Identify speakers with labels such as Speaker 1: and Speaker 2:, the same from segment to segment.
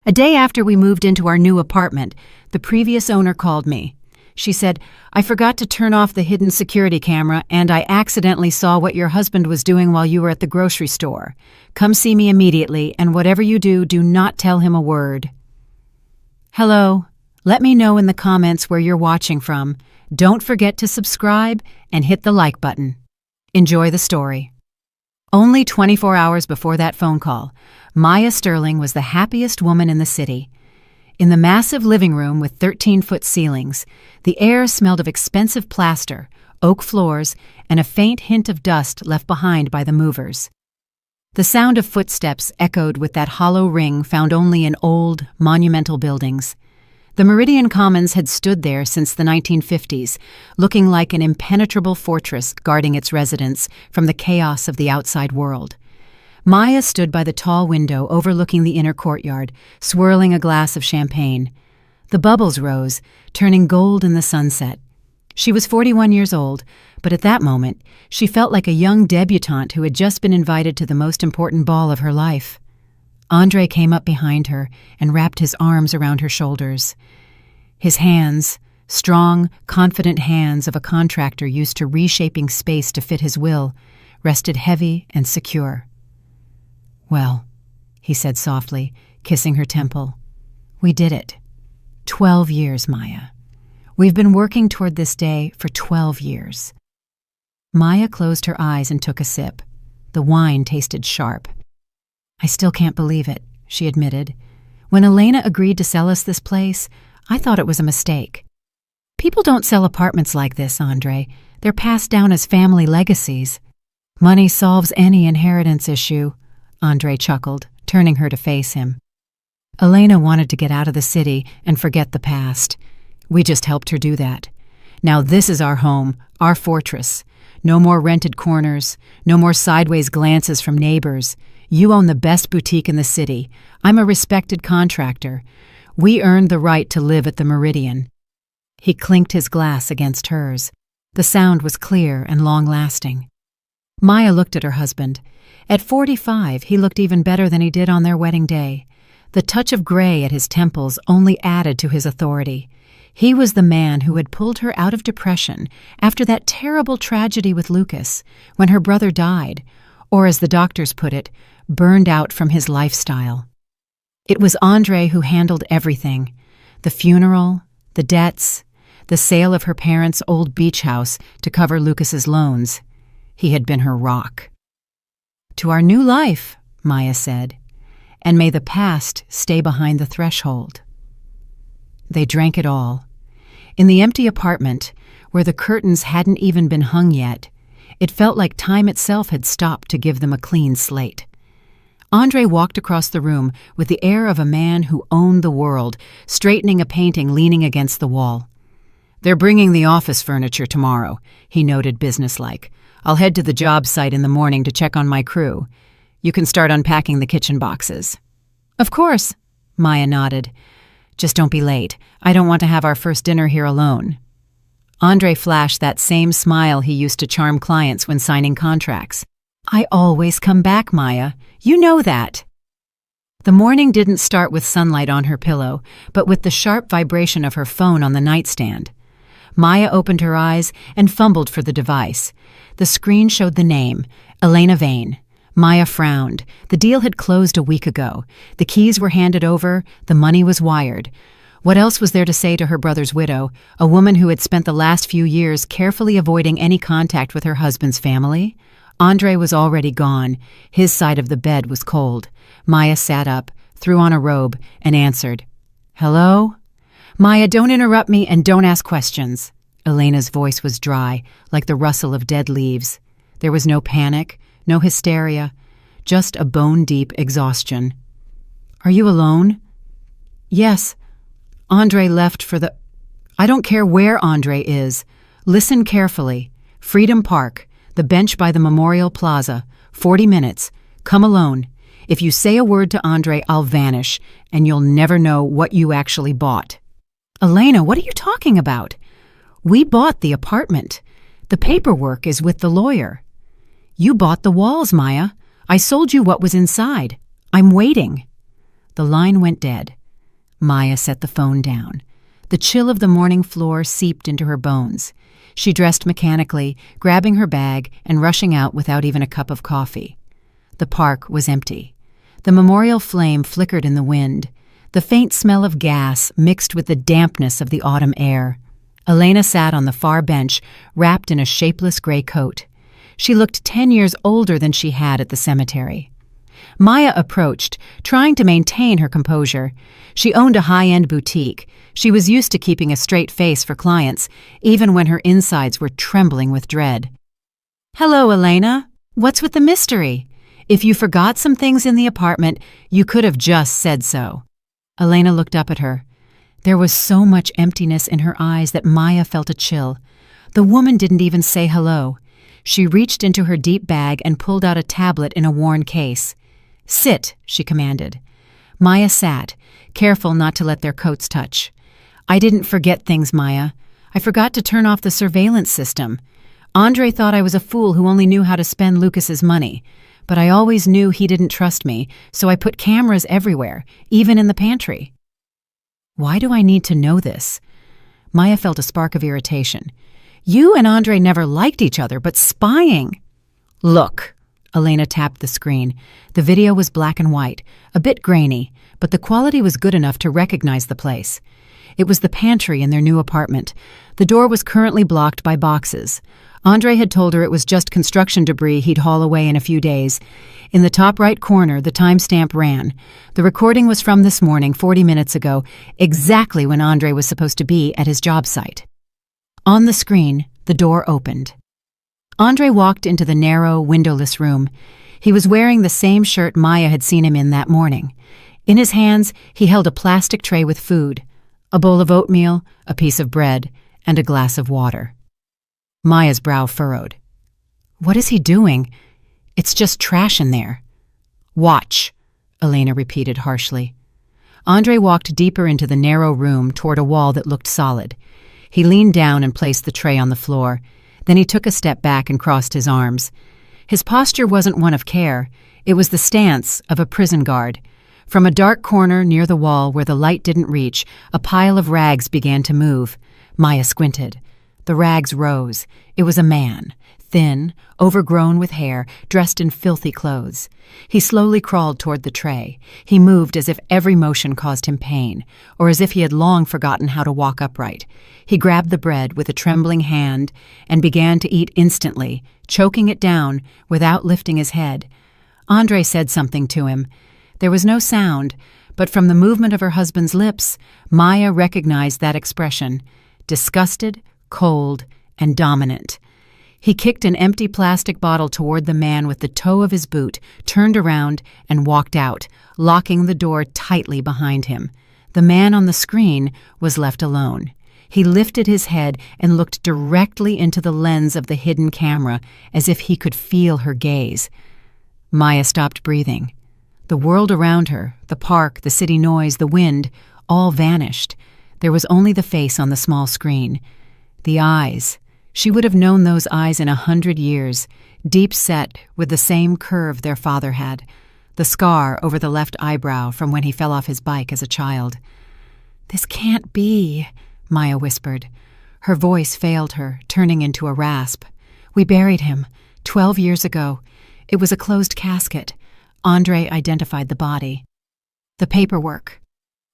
Speaker 1: A day after we moved into our new apartment, the previous owner called me. She said, "I forgot to turn off the hidden security camera and I accidentally saw what your husband was doing while you were at the grocery store. Come see me immediately, and whatever you do, do not tell him a word." Hello. Let me know in the comments where you're watching from. Don't forget to subscribe and hit the like button. Enjoy the story. Only 24 hours before that phone call, Maya Sterling was the happiest woman in the city. In the massive living room with 13-foot ceilings, the air smelled of expensive plaster, oak floors, and a faint hint of dust left behind by the movers. The sound of footsteps echoed with that hollow ring found only in old, monumental buildings. The Meridian Commons had stood there since the 1950s, looking like an impenetrable fortress guarding its residents from the chaos of the outside world. Maya stood by the tall window overlooking the inner courtyard, swirling a glass of champagne. The bubbles rose, turning gold in the sunset. She was 41 years old, but at that moment, she felt like a young debutante who had just been invited to the most important ball of her life. Andre came up behind her and wrapped his arms around her shoulders. His hands, strong, confident hands of a contractor used to reshaping space to fit his will, rested heavy and secure. "Well," he said softly, kissing her temple, "we did it. 12 years, Maya. We've been working toward this day for 12 years. Maya closed her eyes and took a sip. The wine tasted sharp. "I still can't believe it," she admitted. "When Elena agreed to sell us this place, I thought it was a mistake. People don't sell apartments like this, Andre. They're passed down as family legacies. Money solves any inheritance issue," Andre chuckled, turning her to face him. "Elena wanted to get out of the city and forget the past. We just helped her do that. Now this is our home, our fortress. No more rented corners, no more sideways glances from neighbors. You own the best boutique in the city. I'm a respected contractor. We earned the right to live at the Meridian." He clinked his glass against hers. The sound was clear and long-lasting. Maya looked at her husband. At 45, he looked even better than he did on their wedding day. The touch of gray at his temples only added to his authority. He was the man who had pulled her out of depression after that terrible tragedy with Lucas, when her brother died, or as the doctors put it, burned out from his lifestyle. It was Andre who handled everything: the funeral, the debts, the sale of her parents' old beach house to cover Lucas's loans. He had been her rock. "To our new life," Maya said, "and may the past stay behind the threshold." They drank it all. In the empty apartment, where the curtains hadn't even been hung yet, it felt like time itself had stopped to give them a clean slate. Andre walked across the room with the air of a man who owned the world, straightening a painting leaning against the wall. "They're bringing the office furniture tomorrow," he noted businesslike. "I'll head to the job site in the morning to check on my crew. You can start unpacking the kitchen boxes." "Of course," Maya nodded. "Just don't be late. I don't want to have our first dinner here alone." Andre flashed that same smile he used to charm clients when signing contracts. "I always come back, Maya. You know that." The morning didn't start with sunlight on her pillow, but with the sharp vibration of her phone on the nightstand. Maya opened her eyes and fumbled for the device. The screen showed the name, Elena Vane. Maya frowned. The deal had closed a week ago. The keys were handed over, the money was wired. What else was there to say to her brother's widow, a woman who had spent the last few years carefully avoiding any contact with her husband's family? Andre was already gone. His side of the bed was cold. Maya sat up, threw on a robe, and answered. "Hello?" "Maya, don't interrupt me and don't ask questions." Elena's voice was dry, like the rustle of dead leaves. There was no panic, no hysteria, just a bone-deep exhaustion. "Are you alone?" "Yes. Andre left for the—" "I don't care where Andre is. Listen carefully. Freedom Park, the bench by the Memorial Plaza, 40 minutes. Come alone. If you say a word to Andre, I'll vanish, and you'll never know what you actually bought." "Elena, what are you talking about? We bought the apartment. The paperwork is with the lawyer." "You bought the walls, Maya. I sold you what was inside. I'm waiting." The line went dead. Maya set the phone down. The chill of the morning floor seeped into her bones. She dressed mechanically, grabbing her bag and rushing out without even a cup of coffee. The park was empty. The memorial flame flickered in the wind. The faint smell of gas mixed with the dampness of the autumn air. Elena sat on the far bench, wrapped in a shapeless gray coat. She looked 10 years older than she had at the cemetery. Maya approached, trying to maintain her composure. She owned a high-end boutique. She was used to keeping a straight face for clients, even when her insides were trembling with dread. "Hello, Elena. What's with the mystery? If you forgot some things in the apartment, you could have just said so." Elena looked up at her. There was so much emptiness in her eyes that Maya felt a chill. The woman didn't even say hello. She reached into her deep bag and pulled out a tablet in a worn case. "Sit," she commanded. Maya sat, careful not to let their coats touch. "I didn't forget things, Maya. I forgot to turn off the surveillance system. Andre thought I was a fool who only knew how to spend Lucas's money. But I always knew he didn't trust me, so I put cameras everywhere, even in the pantry." "Why do I need to know this?" Maya felt a spark of irritation. "You and Andre never liked each other, but spying—" "Look." Elena tapped the screen. The video was black and white, a bit grainy, but the quality was good enough to recognize the place. It was the pantry in their new apartment. The door was currently blocked by boxes. Andre had told her it was just construction debris he'd haul away in a few days. In the top right corner, the timestamp ran. The recording was from this morning, 40 minutes ago, exactly when Andre was supposed to be at his job site. On the screen, the door opened. Andre walked into the narrow, windowless room. He was wearing the same shirt Maya had seen him in that morning. In his hands, he held a plastic tray with food, a bowl of oatmeal, a piece of bread, and a glass of water. Maya's brow furrowed. "What is he doing? It's just trash in there." "Watch," Elena repeated harshly. Andre walked deeper into the narrow room toward a wall that looked solid. He leaned down and placed the tray on the floor. Then he took a step back and crossed his arms. His posture wasn't one of care. It was the stance of a prison guard. From a dark corner near the wall where the light didn't reach, a pile of rags began to move. Maya squinted. The rags rose. It was a man, thin, overgrown with hair, dressed in filthy clothes. He slowly crawled toward the tray. He moved as if every motion caused him pain, or as if he had long forgotten how to walk upright. He grabbed the bread with a trembling hand and began to eat instantly, choking it down without lifting his head. Andre said something to him. There was no sound, but from the movement of her husband's lips, Maya recognized that expression, disgusted, cold, and dominant. He kicked an empty plastic bottle toward the man with the toe of his boot, turned around, and walked out, locking the door tightly behind him. The man on the screen was left alone. He lifted his head and looked directly into the lens of the hidden camera, as if he could feel her gaze. Maya stopped breathing. The world around her, the park, the city noise, the wind, all vanished. There was only the face on the small screen. The eyes. She would have known those eyes in 100 years, deep set with the same curve their father had, the scar over the left eyebrow from when he fell off his bike as a child. "This can't be," Maya whispered. Her voice failed her, turning into a rasp. "We buried him 12 years ago. It was a closed casket. Andre identified the body. The paperwork."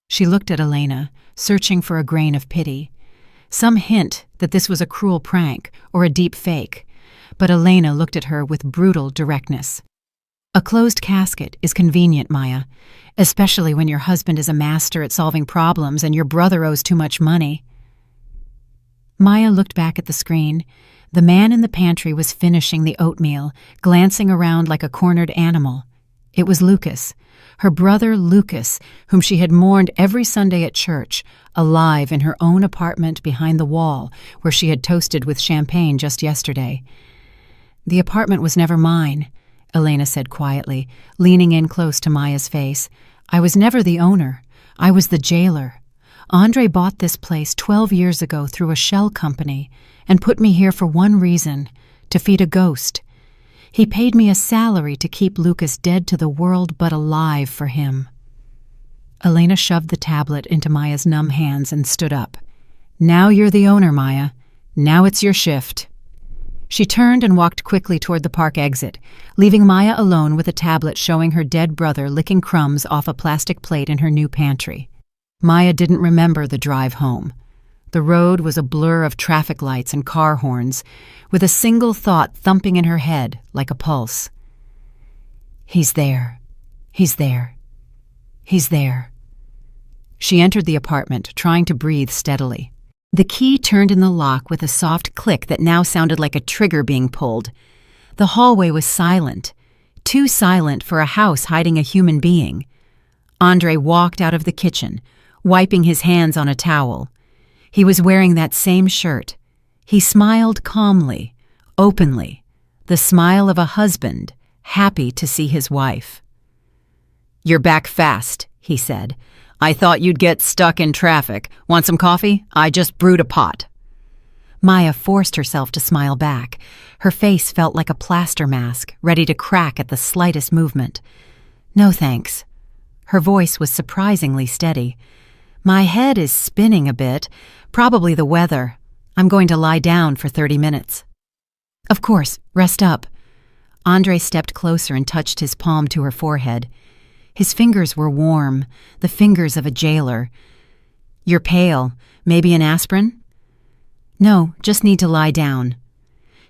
Speaker 1: She looked at Elena, searching for a grain of pity. Some hint that this was a cruel prank or a deep fake, but Elena looked at her with brutal directness. "A closed casket is convenient, Maya, especially when your husband is a master at solving problems and your brother owes too much money." Maya looked back at the screen. The man in the pantry was finishing the oatmeal, glancing around like a cornered animal. It was Lucas, her brother Lucas, whom she had mourned every Sunday at church, alive in her own apartment behind the wall where she had toasted with champagne just yesterday. "The apartment was never mine," Elena said quietly, leaning in close to Maya's face. "I was never the owner. I was the jailer. Andre bought this place 12 years ago through a shell company and put me here for one reason, to feed a ghost. He paid me a salary to keep Lucas dead to the world but alive for him." Elena shoved the tablet into Maya's numb hands and stood up. "Now you're the owner, Maya. Now it's your shift." She turned and walked quickly toward the park exit, leaving Maya alone with a tablet showing her dead brother licking crumbs off a plastic plate in her new pantry. Maya didn't remember the drive home. The road was a blur of traffic lights and car horns, with a single thought thumping in her head like a pulse. He's there. He's there. He's there. She entered the apartment, trying to breathe steadily. The key turned in the lock with a soft click that now sounded like a trigger being pulled. The hallway was silent, too silent for a house hiding a human being. Andre walked out of the kitchen, wiping his hands on a towel. He was wearing that same shirt. He smiled calmly, openly, the smile of a husband, happy to see his wife. "You're back fast," he said. "I thought you'd get stuck in traffic. Want some coffee? I just brewed a pot." Maya forced herself to smile back. Her face felt like a plaster mask, ready to crack at the slightest movement. "No thanks." Her voice was surprisingly steady. "My head is spinning a bit. Probably the weather. I'm going to lie down for 30 minutes. "Of course, rest up." Andre stepped closer and touched his palm to her forehead. His fingers were warm, the fingers of a jailer. "You're pale. Maybe an aspirin?" "No, just need to lie down."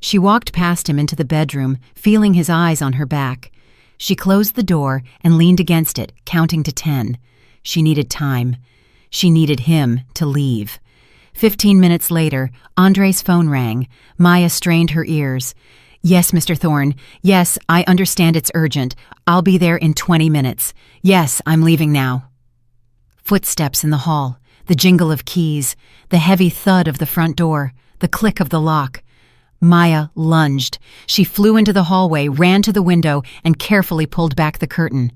Speaker 1: She walked past him into the bedroom, feeling his eyes on her back. She closed the door and leaned against it, counting to 10. She needed time. She needed him to leave. 15 minutes later, Andre's phone rang. Maya strained her ears. "Yes, Mr. Thorne. Yes, I understand it's urgent. I'll be there in 20 minutes. Yes, I'm leaving now." Footsteps in the hall, the jingle of keys, the heavy thud of the front door, the click of the lock. Maya lunged. She flew into the hallway, ran to the window, and carefully pulled back the curtain.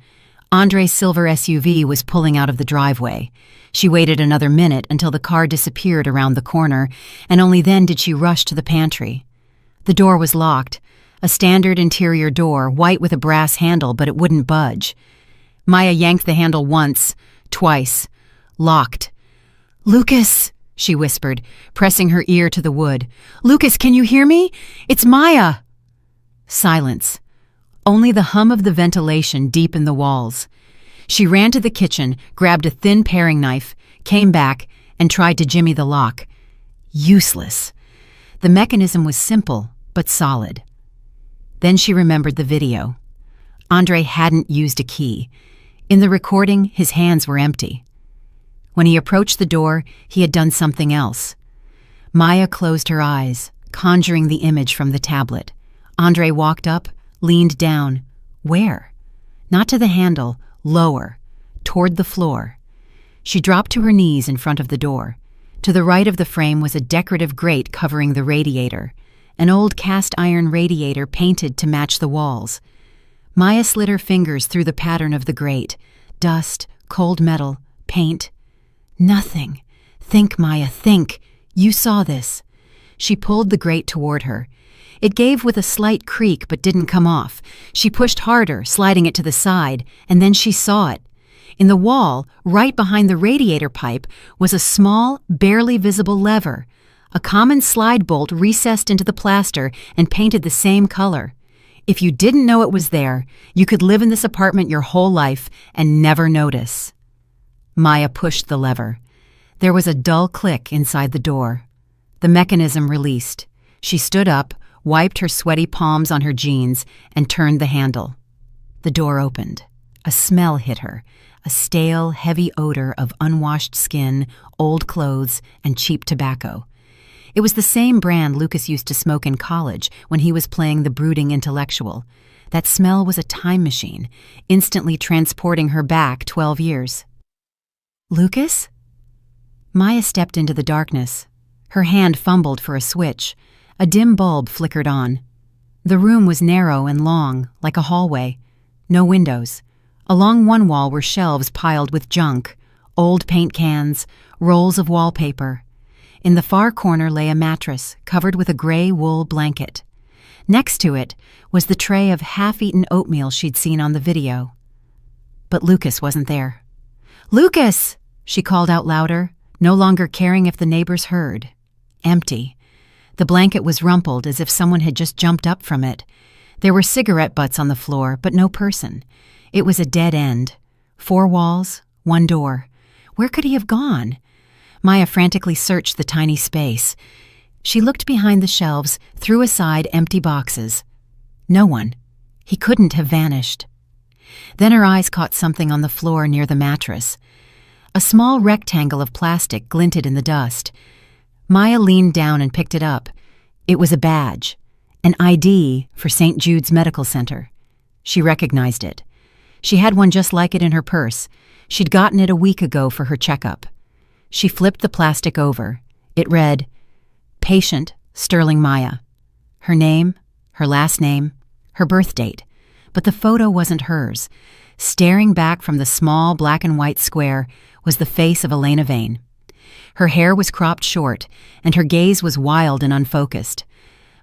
Speaker 1: Andre's silver SUV was pulling out of the driveway. She waited another minute until the car disappeared around the corner, and only then did she rush to the pantry. The door was locked, a standard interior door, white with a brass handle, but it wouldn't budge. Maya yanked the handle once, twice. Locked. "Lucas," she whispered, pressing her ear to the wood. "Lucas, can you hear me? It's Maya." Silence. Only the hum of the ventilation deep in the walls. She ran to the kitchen, grabbed a thin paring knife, came back, and tried to jimmy the lock. Useless. The mechanism was simple, but solid. Then she remembered the video. Andre hadn't used a key. In the recording, his hands were empty. When he approached the door, he had done something else. Maya closed her eyes, conjuring the image from the tablet. Andre walked up, leaned down. Where? Not to the handle, lower, toward the floor. She dropped to her knees in front of the door. To the right of the frame was a decorative grate covering the radiator, an old cast-iron radiator painted to match the walls. Maya slid her fingers through the pattern of the grate. Dust, cold metal, paint. Nothing. Think, Maya, think. You saw this. She pulled the grate toward her. It gave with a slight creak but didn't come off. She pushed harder, sliding it to the side, and then she saw it. In the wall, right behind the radiator pipe, was a small, barely visible lever. A common slide bolt recessed into the plaster and painted the same color. If you didn't know it was there, you could live in this apartment your whole life and never notice. Maya pushed the lever. There was a dull click inside the door. The mechanism released. She stood up, wiped her sweaty palms on her jeans, and turned the handle. The door opened. A smell hit her, a stale, heavy odor of unwashed skin, old clothes, and cheap tobacco. It was the same brand Lucas used to smoke in college when he was playing the brooding intellectual. That smell was a time machine, instantly transporting her back 12 years. "Lucas?" Maya stepped into the darkness. Her hand fumbled for a switch. A dim bulb flickered on. The room was narrow and long, like a hallway. No windows. Along one wall were shelves piled with junk, old paint cans, rolls of wallpaper. In the far corner lay a mattress covered with a gray wool blanket. Next to it was the tray of half-eaten oatmeal she'd seen on the video. But Lucas wasn't there. "Lucas!" she called out louder, no longer caring if the neighbors heard. Empty. The blanket was rumpled as if someone had just jumped up from it. There were cigarette butts on the floor, but no person. It was a dead end. 4 walls, 1 door. Where could he have gone? Maya frantically searched the tiny space. She looked behind the shelves, threw aside empty boxes. No one. He couldn't have vanished. Then her eyes caught something on the floor near the mattress. A small rectangle of plastic glinted in the dust. Maya leaned down and picked it up. It was a badge, an ID for St. Jude's Medical Center. She recognized it. She had one just like it in her purse. She'd gotten it a week ago for her checkup. She flipped the plastic over. It read, "Patient Sterling Maya." Her name, her last name, her birth date. But the photo wasn't hers. Staring back from the small black and white square was the face of Elena Vane. Her hair was cropped short, and her gaze was wild and unfocused.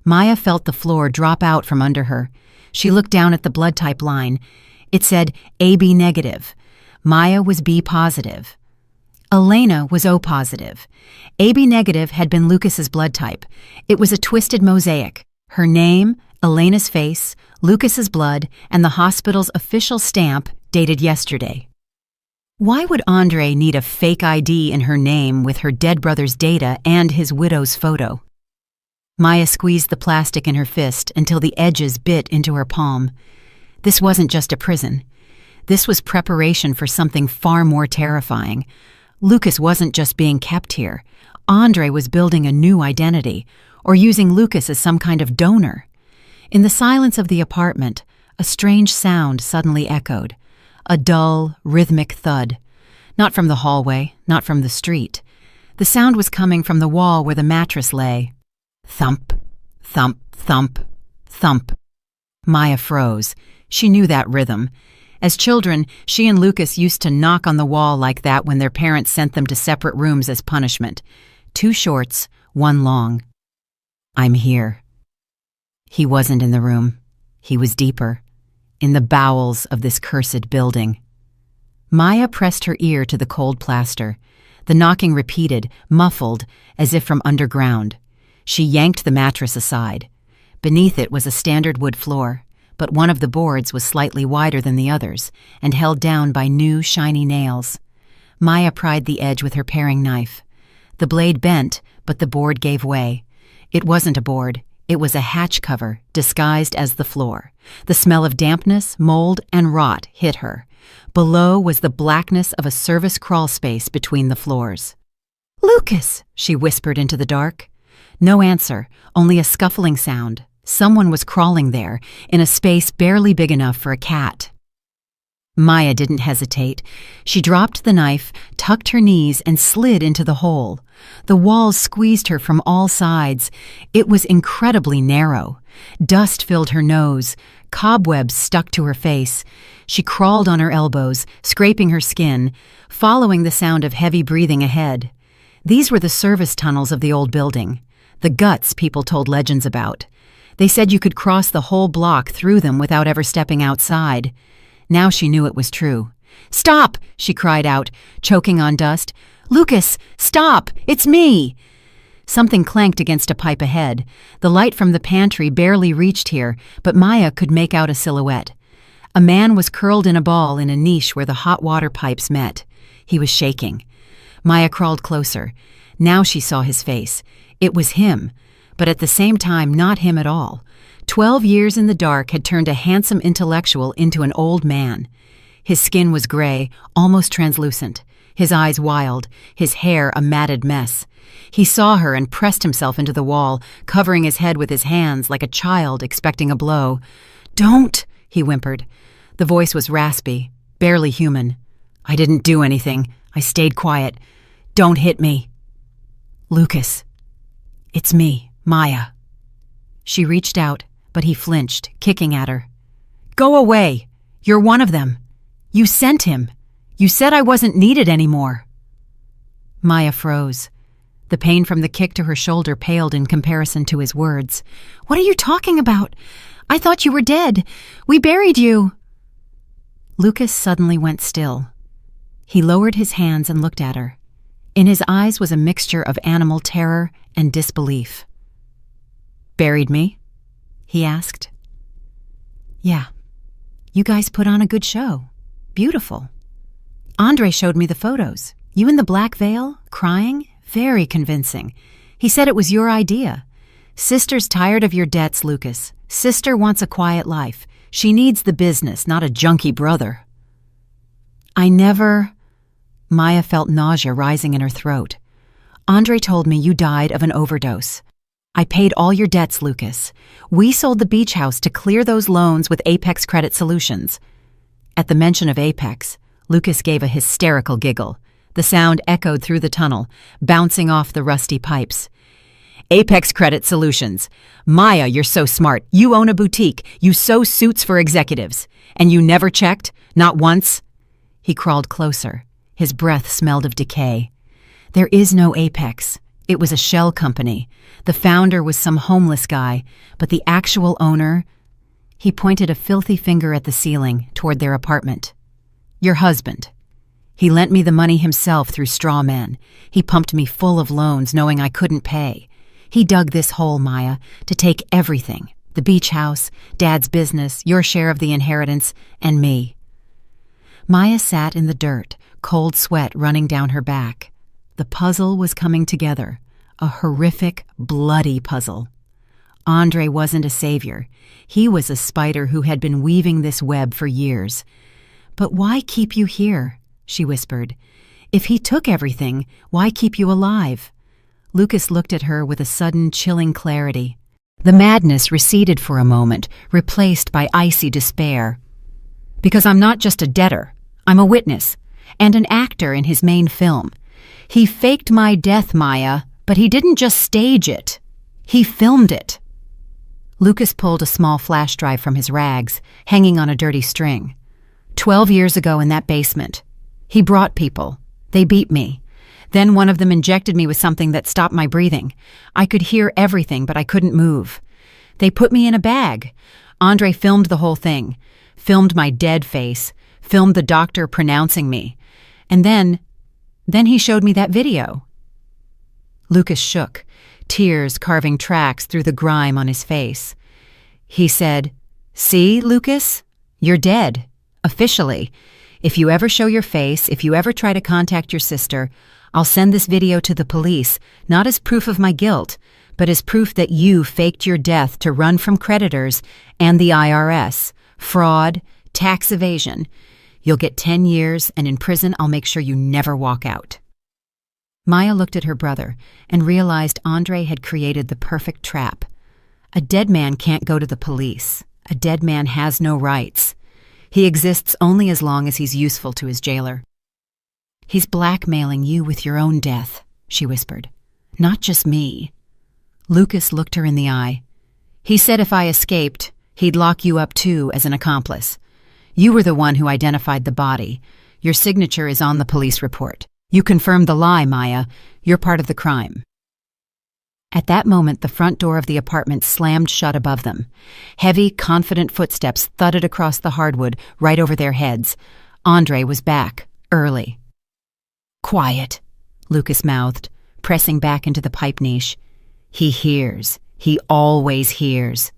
Speaker 1: Maya felt the floor drop out from under her. She looked down at the blood type line. It said AB negative. Maya was B positive. Elena was O positive. AB negative had been Lucas's blood type. It was a twisted mosaic. Her name, Elena's face, Lucas's blood, and the hospital's official stamp dated yesterday. Why would Andre need a fake ID in her name with her dead brother's data and his widow's photo? Maya squeezed the plastic in her fist until the edges bit into her palm. This wasn't just a prison. This was preparation for something far more terrifying. Lucas wasn't just being kept here. Andre was building a new identity, or using Lucas as some kind of donor. In the silence of the apartment, a strange sound suddenly echoed. A dull, rhythmic thud. Not from the hallway, not from the street. The sound was coming from the wall where the mattress lay. Thump, thump, thump, thump. Maya froze. She knew that rhythm. As children, she and Lucas used to knock on the wall like that when their parents sent them to separate rooms as punishment. 2 shorts, 1 long. "I'm here." He wasn't in the room. He was deeper. In the bowels of this cursed building. Maya pressed her ear to the cold plaster. The knocking repeated, muffled, as if from underground. She yanked the mattress aside. Beneath it was a standard wood floor, but one of the boards was slightly wider than the others and held down by new, shiny nails. Maya pried the edge with her paring knife. The blade bent, but the board gave way. It wasn't a board. It was a hatch cover disguised as the floor. The smell of dampness, mold, and rot hit her. Below was the blackness of a service crawl space between the floors. "Lucas!" she whispered into the dark. No answer, only a scuffling sound. Someone was crawling there, in a space barely big enough for a cat. Maya didn't hesitate. She dropped the knife, tucked her knees, and slid into the hole. The walls squeezed her from all sides. It was incredibly narrow. Dust filled her nose. Cobwebs stuck to her face. She crawled on her elbows, scraping her skin, following the sound of heavy breathing ahead. These were the service tunnels of the old building. The guts people told legends about. They said you could cross the whole block through them without ever stepping outside. Now she knew it was true. "Stop!" she cried out, choking on dust. "Lucas, stop! It's me!" Something clanked against a pipe ahead. The light from the pantry barely reached here, but Maya could make out a silhouette. A man was curled in a ball in a niche where the hot water pipes met. He was shaking. Maya crawled closer. Now she saw his face. It was him, but at the same time not him at all. 12 years in the dark had turned a handsome intellectual into an old man. His skin was gray, almost translucent, his eyes wild, his hair a matted mess. He saw her and pressed himself into the wall, covering his head with his hands like a child expecting a blow. "Don't!" he whimpered. The voice was raspy, barely human. "I didn't do anything. I stayed quiet. Don't hit me." "Lucas. It's me, Maya." She reached out, but he flinched, kicking at her. "Go away! You're one of them. You sent him. You said I wasn't needed anymore." Maya froze. The pain from the kick to her shoulder paled in comparison to his words. "What are you talking about? I thought you were dead. We buried you." Lucas suddenly went still. He lowered his hands and looked at her. In his eyes was a mixture of animal terror and disbelief. "Buried me?" he asked. "Yeah. You guys put on a good show. Beautiful. Andre showed me the photos. You in the black veil, crying, very convincing. He said it was your idea. Sister's tired of your debts, Lucas. Sister wants a quiet life. She needs the business, not a junkie brother." Maya felt nausea rising in her throat. "Andre told me you died of an overdose. I paid all your debts, Lucas. We sold the beach house to clear those loans with Apex Credit Solutions." At the mention of Apex, Lucas gave a hysterical giggle. The sound echoed through the tunnel, bouncing off the rusty pipes. "Apex Credit Solutions. Maya, you're so smart. You own a boutique. You sew suits for executives. And you never checked? Not once?" He crawled closer. His breath smelled of decay. "There is no Apex. It was a shell company. The founder was some homeless guy, but the actual owner—" He pointed a filthy finger at the ceiling, toward their apartment. "Your husband. He lent me the money himself through straw men. He pumped me full of loans, knowing I couldn't pay. He dug this hole, Maya, to take everything. The beach house, Dad's business, your share of the inheritance, and me." Maya sat in the dirt, cold sweat running down her back. The puzzle was coming together, a horrific, bloody puzzle. Andre wasn't a savior. He was a spider who had been weaving this web for years. "But why keep you here?" she whispered. "If he took everything, why keep you alive?" Lucas looked at her with a sudden, chilling clarity. The madness receded for a moment, replaced by icy despair. "Because I'm not just a debtor. I'm a witness, and an actor in his main film. He faked my death, Maya, but he didn't just stage it. He filmed it." Lucas pulled a small flash drive from his rags, hanging on a dirty string. 12 years ago in that basement. He brought people. They beat me. Then one of them injected me with something that stopped my breathing. I could hear everything, but I couldn't move. They put me in a bag. Andre filmed the whole thing. Filmed my dead face. Filmed the doctor pronouncing me. And then he showed me that video. Lucas shook, tears carving tracks through the grime on his face. He said, "See, Lucas? You're dead. Officially. If you ever show your face, if you ever try to contact your sister, I'll send this video to the police, not as proof of my guilt, but as proof that you faked your death to run from creditors and the IRS. Fraud, tax evasion. You'll get 10 years, and in prison I'll make sure you never walk out." Maya looked at her brother and realized Andre had created the perfect trap. A dead man can't go to the police. A dead man has no rights. He exists only as long as he's useful to his jailer. "He's blackmailing you with your own death," she whispered. "Not just me." Lucas looked her in the eye. "He said if I escaped, he'd lock you up too as an accomplice. You were the one who identified the body. Your signature is on the police report. You confirmed the lie, Maya. You're part of the crime." At that moment, the front door of the apartment slammed shut above them. Heavy, confident footsteps thudded across the hardwood right over their heads. Andre was back, early. "Quiet," Lucas mouthed, pressing back into the pipe niche. "He hears. He always hears."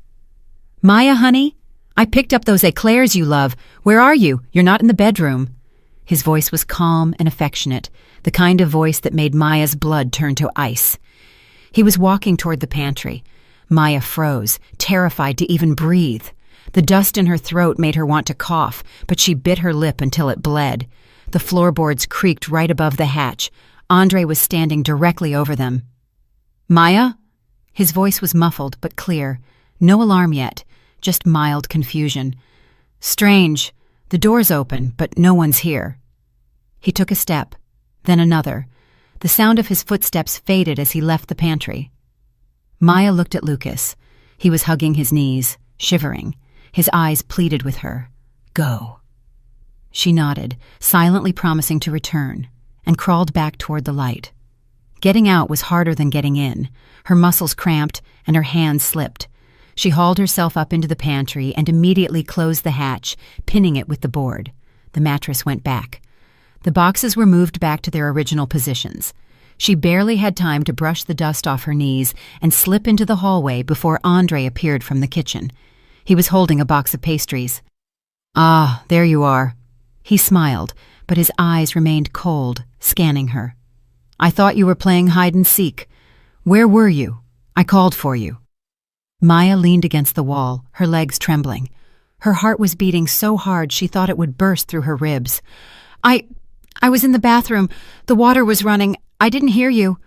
Speaker 1: "Maya, honey? I picked up those eclairs you love. Where are you? You're not in the bedroom." His voice was calm and affectionate, the kind of voice that made Maya's blood turn to ice. He was walking toward the pantry. Maya froze, terrified to even breathe. The dust in her throat made her want to cough, but she bit her lip until it bled. The floorboards creaked right above the hatch. Andre was standing directly over them. "Maya?" His voice was muffled but clear. No alarm yet, just mild confusion. "Strange. The door's open, but no one's here." He took a step, then another. The sound of his footsteps faded as he left the pantry. Maya looked at Lucas. He was hugging his knees, shivering. His eyes pleaded with her. "Go." She nodded, silently promising to return, and crawled back toward the light. Getting out was harder than getting in. Her muscles cramped, and her hands slipped. She hauled herself up into the pantry and immediately closed the hatch, pinning it with the board. The mattress went back. The boxes were moved back to their original positions. She barely had time to brush the dust off her knees and slip into the hallway before Andre appeared from the kitchen. He was holding a box of pastries. "Ah, there you are." He smiled, but his eyes remained cold, scanning her. "I thought you were playing hide and seek. Where were you? I called for you." Maya leaned against the wall, her legs trembling. Her heart was beating so hard she thought it would burst through her ribs. I was in the bathroom. The water was running. I didn't hear you."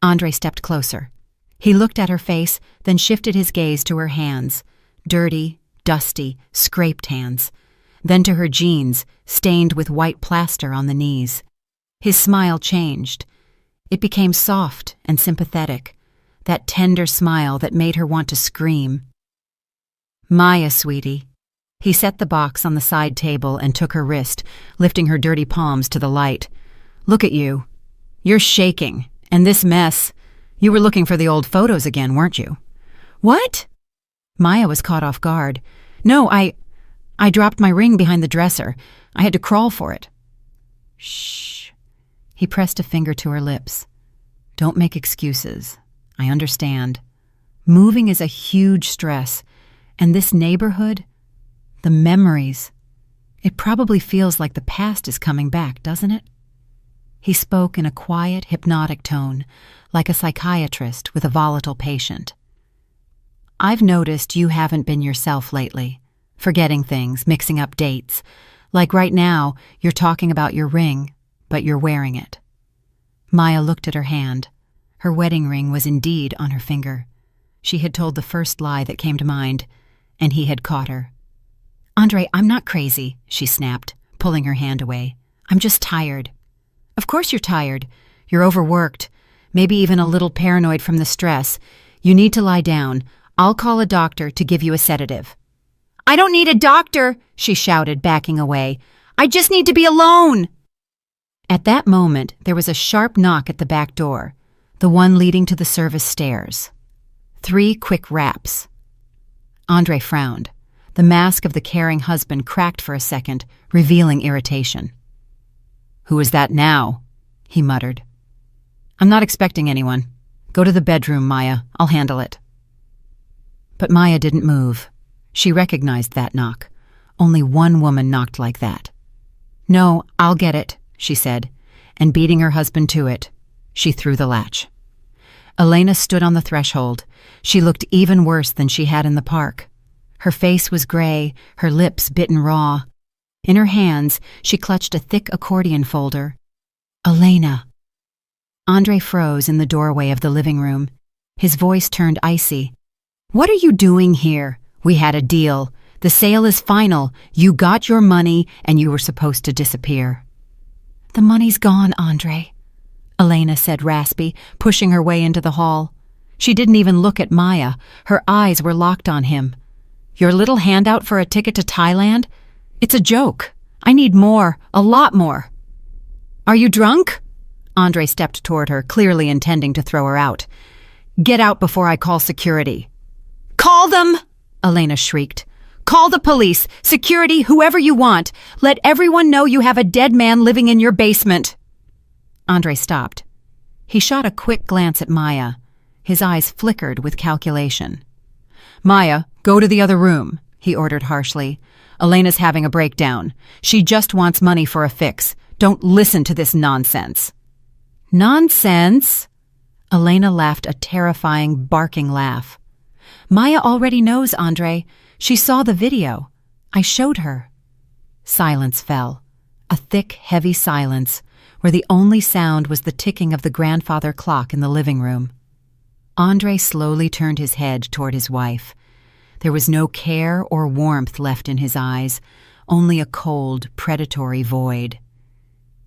Speaker 1: Andre stepped closer. He looked at her face, then shifted his gaze to her hands. Dirty, dusty, scraped hands. Then to her jeans, stained with white plaster on the knees. His smile changed. It became soft and sympathetic, that tender smile that made her want to scream. "Maya, sweetie." He set the box on the side table and took her wrist, lifting her dirty palms to the light. "Look at you. You're shaking. And this mess. You were looking for the old photos again, weren't you?" "What?" Maya was caught off guard. "No, I dropped my ring behind the dresser. I had to crawl for it." "Shh." He pressed a finger to her lips. "Don't make excuses. I understand. Moving is a huge stress. And this neighborhood, the memories, it probably feels like the past is coming back, doesn't it?" He spoke in a quiet, hypnotic tone, like a psychiatrist with a volatile patient. "I've noticed you haven't been yourself lately, forgetting things, mixing up dates. Like right now, you're talking about your ring, but you're wearing it." Maya looked at her hand. Her wedding ring was indeed on her finger. She had told the first lie that came to mind, and he had caught her. "Andre, I'm not crazy," she snapped, pulling her hand away. "I'm just tired." "Of course you're tired. You're overworked, maybe even a little paranoid from the stress. You need to lie down. I'll call a doctor to give you a sedative." "I don't need a doctor," she shouted, backing away. "I just need to be alone." At that moment, there was a sharp knock at the back door, the one leading to the service stairs. 3 quick raps. Andre frowned. The mask of the caring husband cracked for a second, revealing irritation. "Who is that now?" he muttered. "I'm not expecting anyone. Go to the bedroom, Maya. I'll handle it." But Maya didn't move. She recognized that knock. Only one woman knocked like that. "No, I'll get it," she said, and beating her husband to it, she threw the latch. Elena stood on the threshold. She looked even worse than she had in the park. Her face was gray, her lips bitten raw. In her hands, she clutched a thick accordion folder. "Elena." Andre froze in the doorway of the living room. His voice turned icy. "What are you doing here? We had a deal. The sale is final. You got your money, and you were supposed to disappear." "The money's gone, Andre," Elena said raspy, pushing her way into the hall. She didn't even look at Maya. Her eyes were locked on him. "Your little handout for a ticket to Thailand? It's a joke. I need more, a lot more." "Are you drunk?" Andre stepped toward her, clearly intending to throw her out. "Get out before I call security." "Call them!" Elena shrieked. "Call the police, security, whoever you want. Let everyone know you have a dead man living in your basement." Andre stopped. He shot a quick glance at Maya. His eyes flickered with calculation. "Maya, go to the other room," he ordered harshly. "Elena's having a breakdown. She just wants money for a fix. Don't listen to this nonsense." "Nonsense?" Elena laughed a terrifying, barking laugh. "Maya already knows, Andre. She saw the video. I showed her." Silence fell. A thick, heavy silence, where the only sound was the ticking of the grandfather clock in the living room. Andre slowly turned his head toward his wife. There was no care or warmth left in his eyes, only a cold, predatory void.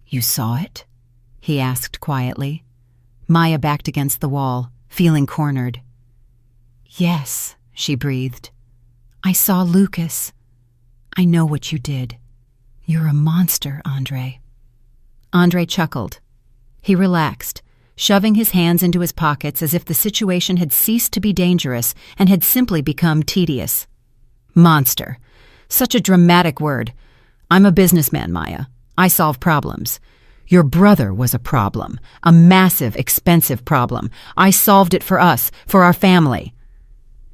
Speaker 1: "You saw it?" he asked quietly. Maya backed against the wall, feeling cornered. "Yes," she breathed. "I saw Lucas. I know what you did. You're a monster, Andre." Andre chuckled. He relaxed, shoving his hands into his pockets as if the situation had ceased to be dangerous and had simply become tedious. "Monster. Such a dramatic word. I'm a businessman, Maya. I solve problems. Your brother was a problem, a massive, expensive problem. I solved it for us, for our family.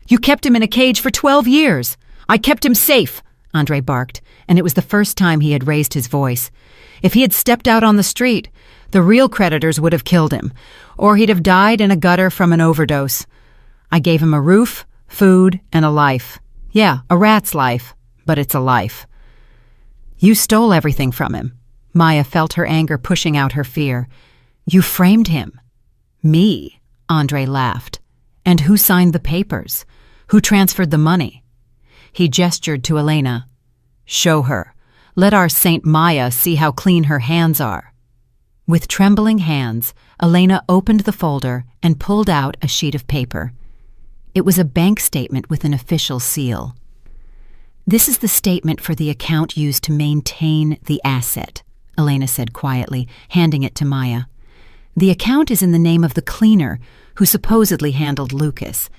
Speaker 1: You kept him in a cage for 12 years. I kept him safe, Andre barked, and it was the first time he had raised his voice. If he had stepped out on the street, the real creditors would have killed him, or he'd have died in a gutter from an overdose. I gave him a roof, food, and a life. Yeah, a rat's life, but it's a life. You stole everything from him. Maya felt her anger pushing out her fear. You framed him. Me, Andre laughed. And who signed the papers? Who transferred the money? He gestured to Elena. Show her. Let our Saint Maya see how clean her hands are. With trembling hands, Elena opened the folder and pulled out a sheet of paper. It was a bank statement with an official seal. This is the statement for the account used to maintain the asset, Elena said quietly, handing it to Maya. The account is in the name of the cleaner who supposedly handled Lucas.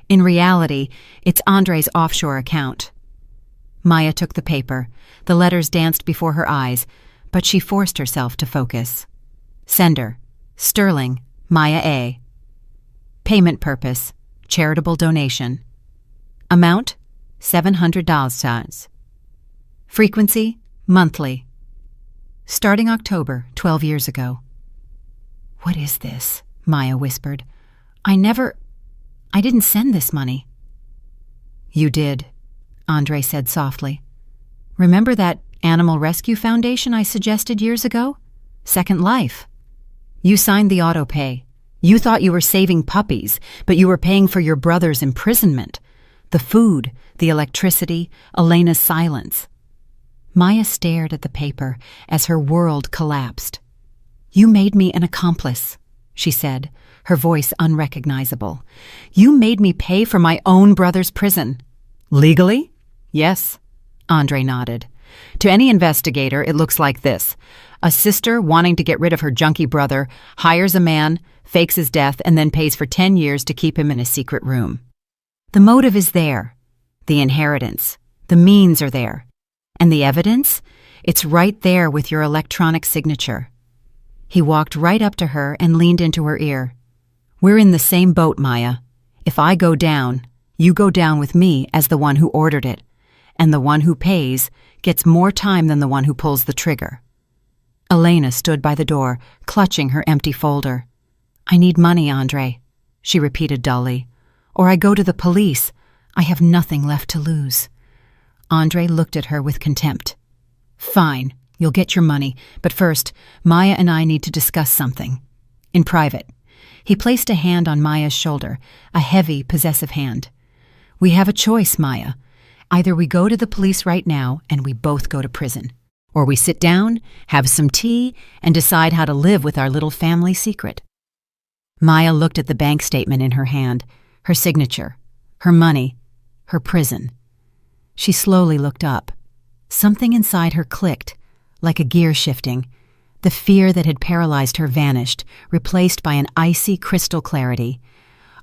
Speaker 1: In reality, it's Andre's offshore account. Maya took the paper. The letters danced before her eyes, but she forced herself to focus. Sender, Sterling, Maya A. Payment purpose, charitable donation. Amount, $700. Frequency, monthly. Starting October, 12 years ago. What is this? Maya whispered. I didn't send this money. You did, Andre said softly. Remember that animal rescue foundation I suggested years ago? Second Life. You signed the auto pay. You thought you were saving puppies, but you were paying for your brother's imprisonment. The food, the electricity, Elena's silence. Maya stared at the paper as her world collapsed. You made me an accomplice, she said, her voice unrecognizable. You made me pay for my own brother's prison. Legally? Yes, Andre nodded. To any investigator, it looks like this. A sister wanting to get rid of her junkie brother hires a man, fakes his death, and then pays for 10 years to keep him in a secret room. The motive is there. The inheritance. The means are there. And the evidence? It's right there with your electronic signature. He walked right up to her and leaned into her ear. We're in the same boat, Maya. If I go down, you go down with me as the one who ordered it. And the one who pays gets more time than the one who pulls the trigger. Elena stood by the door, clutching her empty folder. I need money, Andre, she repeated dully. Or I go to the police. I have nothing left to lose. Andre looked at her with contempt. Fine, you'll get your money, but first, Maya and I need to discuss something. In private. He placed a hand on Maya's shoulder, a heavy, possessive hand. We have a choice, Maya. Either we go to the police right now and we both go to prison, or we sit down, have some tea, and decide how to live with our little family secret. Maya looked at the bank statement in her hand, her signature, her money, her prison. She slowly looked up. Something inside her clicked, like a gear shifting. The fear that had paralyzed her vanished, replaced by an icy crystal clarity.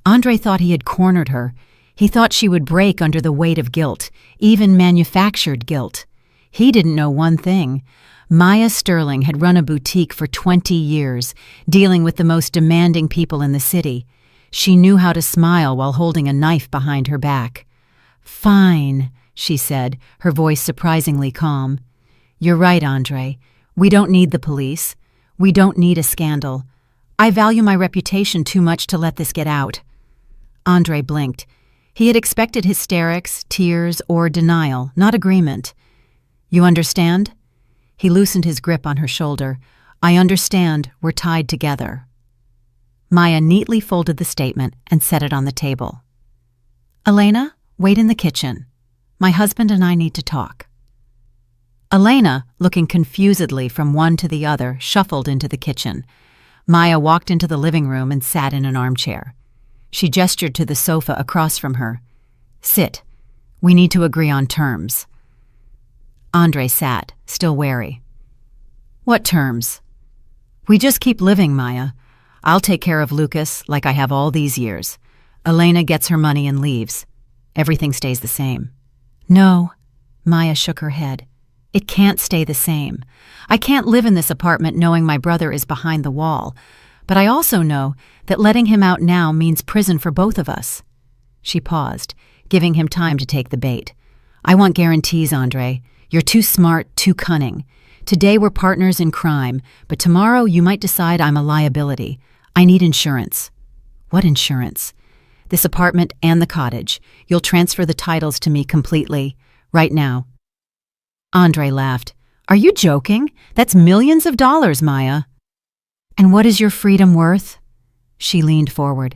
Speaker 1: Andre thought he had cornered her. He thought she would break under the weight of guilt, even manufactured guilt. He didn't know one thing. Maya Sterling had run a boutique for 20 years, dealing with the most demanding people in the city. She knew how to smile while holding a knife behind her back. Fine, she said, her voice surprisingly calm. You're right, Andre. We don't need the police. We don't need a scandal. I value my reputation too much to let this get out. Andre blinked. He had expected hysterics, tears, or denial, not agreement. You understand? He loosened his grip on her shoulder. I understand we're tied together. Maya neatly folded the statement and set it on the table. Elena, wait in the kitchen. My husband and I need to talk. Elena, looking confusedly from one to the other, shuffled into the kitchen. Maya walked into the living room and sat in an armchair. She gestured to the sofa across from her. Sit. We need to agree on terms. Andre sat, still wary. What terms? We just keep living, Maya. I'll take care of Lucas like I have all these years. Elena gets her money and leaves. Everything stays the same. No, Maya shook her head. It can't stay the same. I can't live in this apartment knowing my brother is behind the wall, but I also know that letting him out now means prison for both of us." She paused, giving him time to take the bait. "I want guarantees, Andre. You're too smart, too cunning. Today we're partners in crime, but tomorrow you might decide I'm a liability. I need insurance." "What insurance?" "This apartment and the cottage. You'll transfer the titles to me completely, right now." Andre laughed. "Are you joking? That's millions of dollars, Maya." "And what is your freedom worth?" She leaned forward.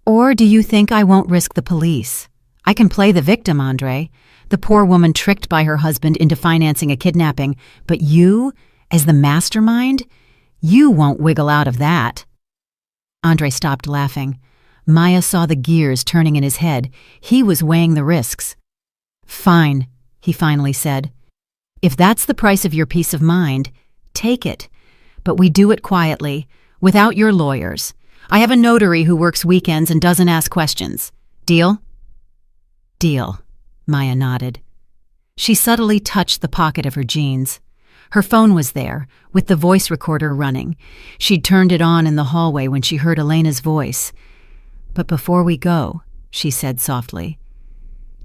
Speaker 1: "Or do you think I won't risk the police? I can play the victim, Andre. The poor woman tricked by her husband into financing a kidnapping, but you, as the mastermind, you won't wiggle out of that." Andre stopped laughing. Maya saw the gears turning in his head. He was weighing the risks. "Fine," he finally said. "If that's the price of your peace of mind, take it. But we do it quietly, without your lawyers. I have a notary who works weekends and doesn't ask questions. Deal?" "Deal," Maya nodded. She subtly touched the pocket of her jeans. Her phone was there, with the voice recorder running. She'd turned it on in the hallway when she heard Elena's voice. "But before we go," she said softly,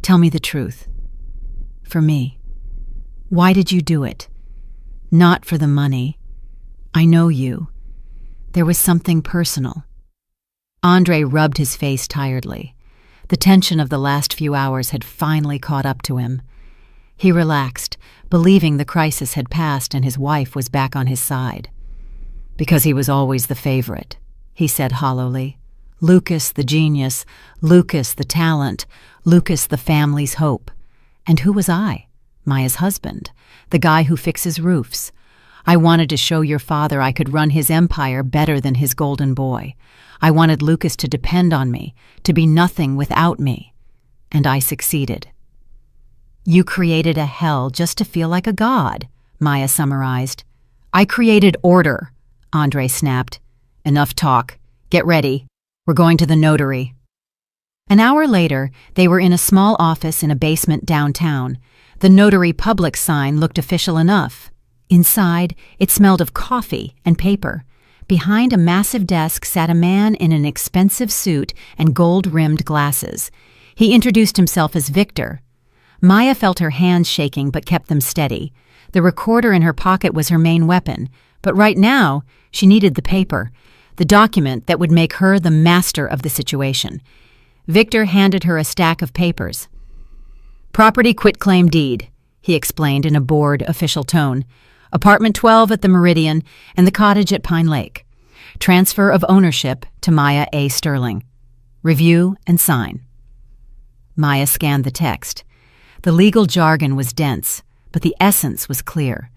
Speaker 1: "tell me the truth. For me. Why did you do it? Not for the money. I know you. There was something personal." Andre rubbed his face tiredly. The tension of the last few hours had finally caught up to him. He relaxed, believing the crisis had passed and his wife was back on his side. "Because he was always the favorite," he said hollowly. "Lucas the genius, Lucas the talent, Lucas the family's hope. And who was I? Maya's husband, the guy who fixes roofs. I wanted to show your father I could run his empire better than his golden boy. I wanted Lucas to depend on me, to be nothing without me. And I succeeded." "You created a hell just to feel like a god," Maya summarized. "I created order," Andre snapped. "Enough talk. Get ready. We're going to the notary." An hour later, they were in a small office in a basement downtown. The notary public sign looked official enough. Inside, it smelled of coffee and paper. Behind a massive desk sat a man in an expensive suit and gold-rimmed glasses. He introduced himself as Victor. Maya felt her hands shaking but kept them steady. The recorder in her pocket was her main weapon, but right now she needed the paper, the document that would make her the master of the situation. Victor handed her a stack of papers. "Property quitclaim deed," he explained in a bored, official tone. "Apartment 12 at the Meridian and the cottage at Pine Lake. Transfer of ownership to Maya A. Sterling. Review and sign." Maya scanned the text. The legal jargon was dense, but the essence was clear.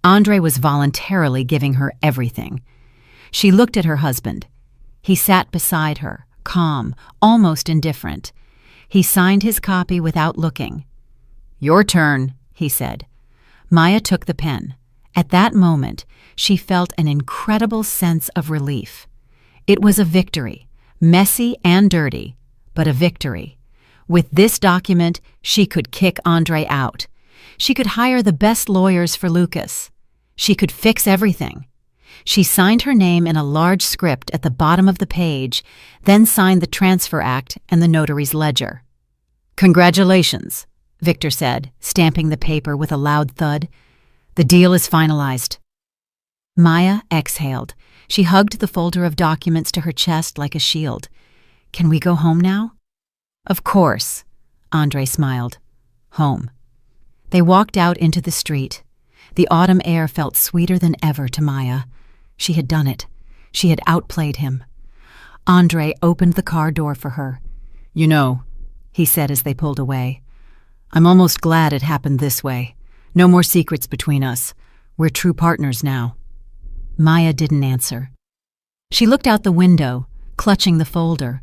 Speaker 1: Andre was voluntarily giving her everything. She looked at her husband. He sat beside her, calm, almost indifferent. He signed his copy without looking. "Your turn," he said. Maya took the pen. At that moment, she felt an incredible sense of relief. It was a victory, messy and dirty, but a victory. With this document, she could kick Andre out. She could hire the best lawyers for Lucas. She could fix everything. She signed her name in a large script at the bottom of the page, then signed the transfer act and the notary's ledger. "Congratulations," Victor said, stamping the paper with a loud thud. "The deal is finalized." Maya exhaled. She hugged the folder of documents to her chest like a shield. "Can we go home now?" "Of course," Andre smiled. Home. They walked out into the street. The autumn air felt sweeter than ever to Maya. She had done it. She had outplayed him. Andre opened the car door for her. "You know," he said as they pulled away, "I'm almost glad it happened this way. No more secrets between us. We're true partners now." Maya didn't answer. She looked out the window, clutching the folder.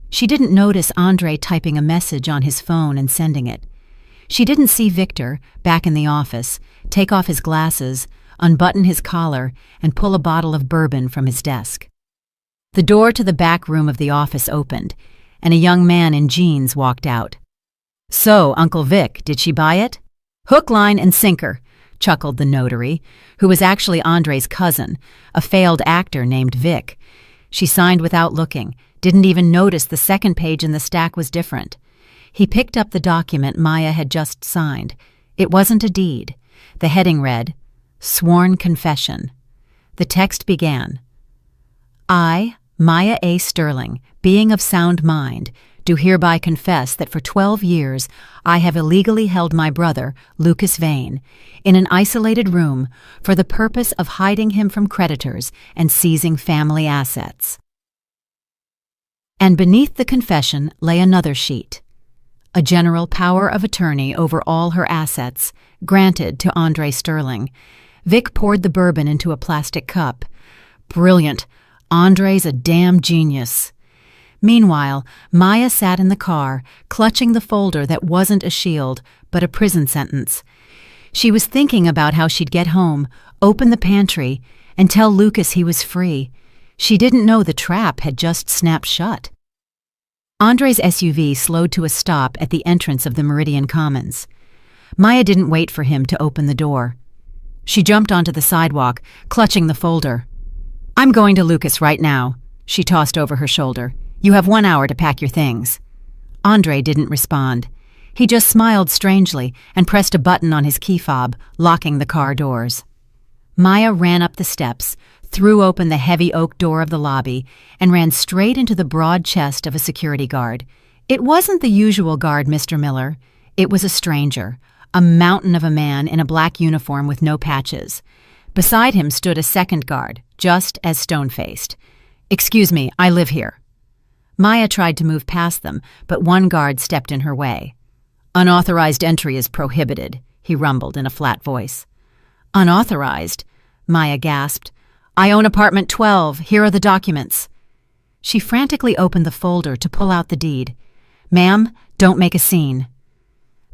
Speaker 1: She didn't notice Andre typing a message on his phone and sending it. She didn't see Victor, back in the office, take off his glasses, unbutton his collar, and pull a bottle of bourbon from his desk. The door to the back room of the office opened, and a young man in jeans walked out. "So, Uncle Vic, did she buy it?" Hook, line, and sinker, chuckled the notary, who was actually Andre's cousin, a failed actor named Vic. She signed without looking, didn't even notice the second page in the stack was different. He picked up the document Maya had just signed. It wasn't a deed. The heading read, Sworn Confession. The text began, I, Maya A. Sterling, being of sound mind, do hereby confess that for 12 years I have illegally held my brother, Lucas Vane, in an isolated room for the purpose of hiding him from creditors and seizing family assets. And beneath the confession lay another sheet, a general power of attorney over all her assets, granted to Andre Sterling. Vic poured the bourbon into a plastic cup. Brilliant. Andre's a damn genius. Meanwhile, Maya sat in the car, clutching the folder that wasn't a shield, but a prison sentence. She was thinking about how she'd get home, open the pantry, and tell Lucas he was free. She didn't know the trap had just snapped shut. Andre's SUV slowed to a stop at the entrance of the Meridian Commons. Maya didn't wait for him to open the door. She jumped onto the sidewalk, clutching the folder. I'm going to Lucas right now, she tossed over her shoulder. You have 1 hour to pack your things. Andre didn't respond. He just smiled strangely and pressed a button on his key fob, locking the car doors. Maya ran up the steps, threw open the heavy oak door of the lobby, and ran straight into the broad chest of a security guard. It wasn't the usual guard, Mr. Miller. It was a stranger, a mountain of a man in a black uniform with no patches. Beside him stood a second guard, just as stone-faced. Excuse me, I live here. Maya tried to move past them, but one guard stepped in her way. Unauthorized entry is prohibited, he rumbled in a flat voice. Unauthorized? Maya gasped. I own apartment 12. Here are the documents. She frantically opened the folder to pull out the deed. Ma'am, don't make a scene.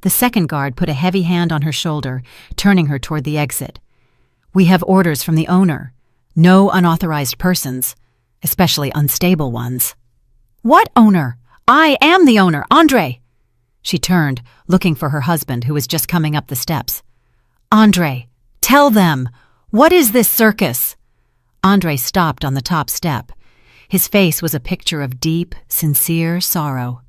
Speaker 1: The second guard put a heavy hand on her shoulder, turning her toward the exit. We have orders from the owner. No unauthorized persons, especially unstable ones. What owner? I am the owner, Andre! She turned, looking for her husband, who was just coming up the steps. Andre, tell them! What is this circus? Andre stopped on the top step. His face was a picture of deep, sincere sorrow.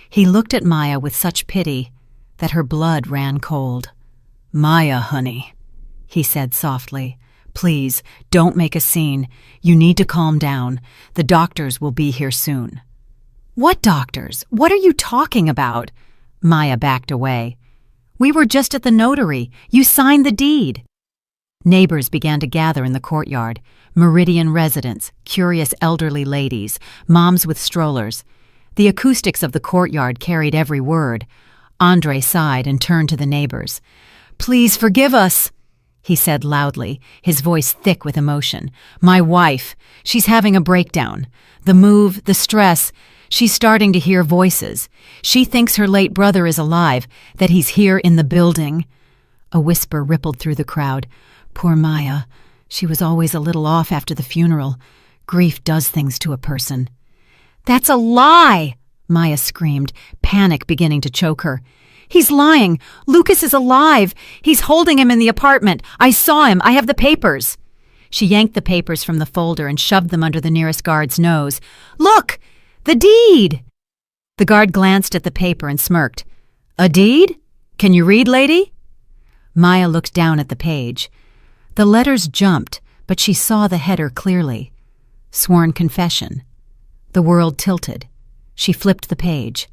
Speaker 1: He looked at Maya with such pity that her blood ran cold. Maya, honey, he said softly. Please, don't make a scene. You need to calm down. The doctors will be here soon. What doctors? What are you talking about? Maya backed away. We were just at the notary. You signed the deed. Neighbors began to gather in the courtyard. Meridian residents, curious elderly ladies, moms with strollers. The acoustics of the courtyard carried every word. Andre sighed and turned to the neighbors. Please forgive us, he said loudly, his voice thick with emotion. My wife, she's having a breakdown. The move, the stress, she's starting to hear voices. She thinks her late brother is alive, that he's here in the building. A whisper rippled through the crowd. Poor Maya. She was always a little off after the funeral. Grief does things to a person. That's a lie, Maya screamed, panic beginning to choke her. He's lying. Lucas is alive. He's holding him in the apartment. I saw him. I have the papers. She yanked the papers from the folder and shoved them under the nearest guard's nose. Look! The deed! The guard glanced at the paper and smirked. A deed? Can you read, lady? Maya looked down at the page. The letters jumped, but she saw the header clearly. Sworn confession. The world tilted. She flipped the page.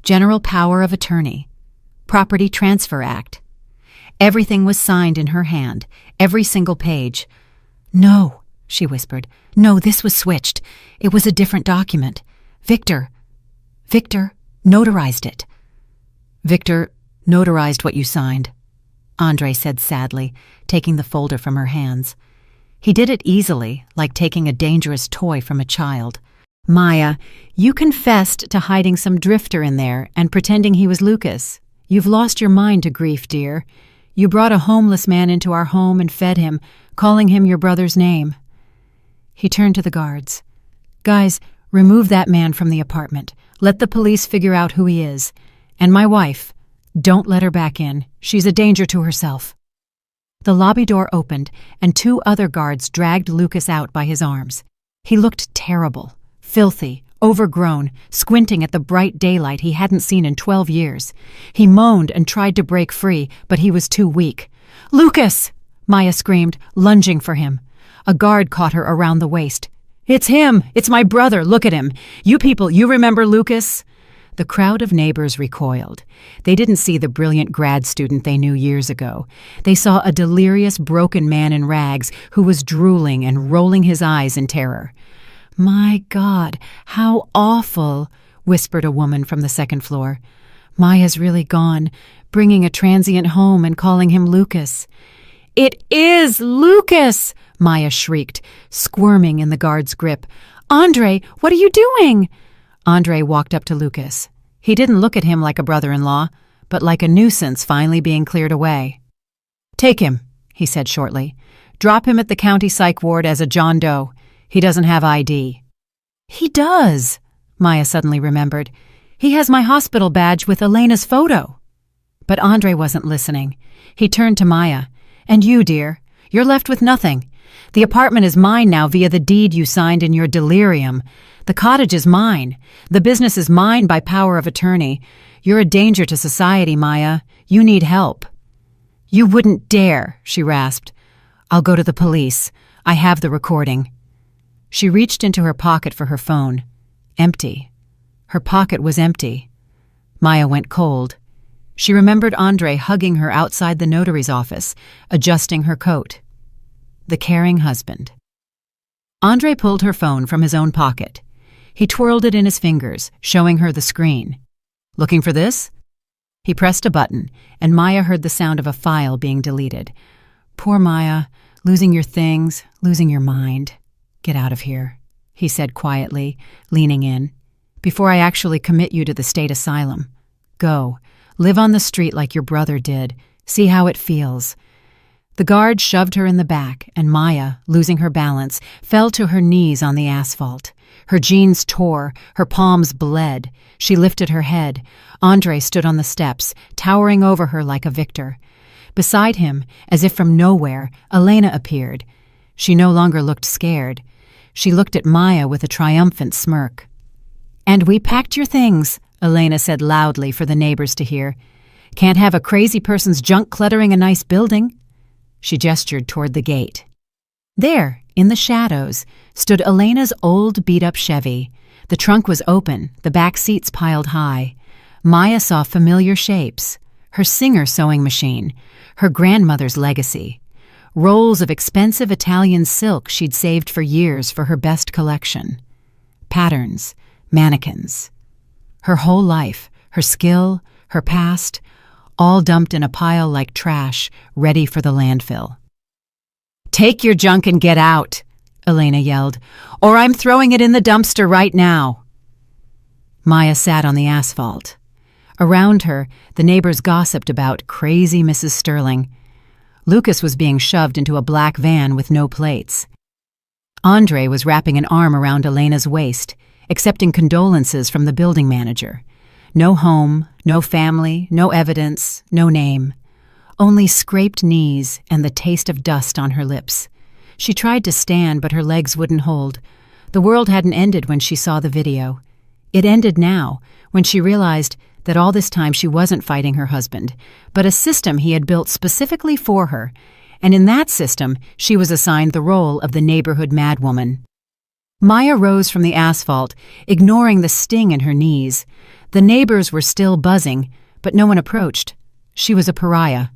Speaker 1: General power of attorney. Property Transfer Act. Everything was signed in her hand, every single page. No, she whispered. No, this was switched. It was a different document. Victor notarized it. Victor notarized what you signed, Andre said sadly, taking the folder from her hands. He did it easily, like taking a dangerous toy from a child. Maya, you confessed to hiding some drifter in there and pretending he was Lucas. You've lost your mind to grief, dear. You brought a homeless man into our home and fed him, calling him your brother's name. He turned to the guards. Guys, remove that man from the apartment. Let the police figure out who he is. And my wife, Don't let her back in. She's a danger to herself." The lobby door opened, and 2 other guards dragged Lucas out by his arms. He looked terrible, filthy, overgrown, squinting at the bright daylight he hadn't seen in 12 years. He moaned and tried to break free, but he was too weak. "Lucas!" Maya screamed, lunging for him. A guard caught her around the waist. "It's him! It's my brother! Look at him! You people, you remember Lucas?" The crowd of neighbors recoiled. They didn't see the brilliant grad student they knew years ago. They saw a delirious, broken man in rags who was drooling and rolling his eyes in terror. "My God, how awful," whispered a woman from the second floor. "Maya's really gone, bringing a transient home and calling him Lucas." "It is Lucas!" Maya shrieked, squirming in the guard's grip. "Andre, what are you doing?" Andre walked up to Lucas. He didn't look at him like a brother-in-law, but like a nuisance finally being cleared away. "Take him," he said shortly. "Drop him at the county psych ward as a John Doe. He doesn't have ID." "He does," Maya suddenly remembered. "He has my hospital badge with Elena's photo." But Andre wasn't listening. He turned to Maya. "And you, dear, you're left with nothing. The apartment is mine now via the deed you signed in your delirium. The cottage is mine. The business is mine by power of attorney. You're a danger to society, Maya. You need help." "You wouldn't dare," she rasped. "I'll go to the police. I have the recording." She reached into her pocket for her phone. Empty. Her pocket was empty. Maya went cold. She remembered Andre hugging her outside the notary's office, adjusting her coat. The caring husband. Andre pulled her phone from his own pocket. He twirled it in his fingers, showing her the screen. "Looking for this?" He pressed a button, and Maya heard the sound of a file being deleted. "Poor Maya, losing your things, losing your mind. Get out of here," he said quietly, leaning in. "Before I actually commit you to the state asylum. Go, live on the street like your brother did. See how it feels." The guard shoved her in the back, and Maya, losing her balance, fell to her knees on the asphalt. Her jeans tore, her palms bled. She lifted her head. Andre stood on the steps, towering over her like a victor. Beside him, as if from nowhere, Elena appeared. She no longer looked scared. She looked at Maya with a triumphant smirk. "And we packed your things," Elena said loudly for the neighbors to hear. "Can't have a crazy person's junk cluttering a nice building." She gestured toward the gate. There, in the shadows, stood Elena's old beat-up Chevy. The trunk was open, the back seats piled high. Maya saw familiar shapes. Her Singer sewing machine, her grandmother's legacy. Rolls of expensive Italian silk she'd saved for years for her best collection. Patterns, mannequins. Her whole life, her skill, her past, all dumped in a pile like trash, ready for the landfill. "Take your junk and get out," Elena yelled, "or I'm throwing it in the dumpster right now." Maya sat on the asphalt. Around her, the neighbors gossiped about crazy Mrs. Sterling. Lucas was being shoved into a black van with no plates. Andre was wrapping an arm around Elena's waist, accepting condolences from the building manager. No home, no family, no evidence, no name. Only scraped knees and the taste of dust on her lips. She tried to stand, but her legs wouldn't hold. The world hadn't ended when she saw the video. It ended now, when she realized that all this time she wasn't fighting her husband, but a system he had built specifically for her, and in that system she was assigned the role of the neighborhood madwoman. Maya rose from the asphalt, ignoring the sting in her knees. The neighbors were still buzzing, but no one approached. She was a pariah.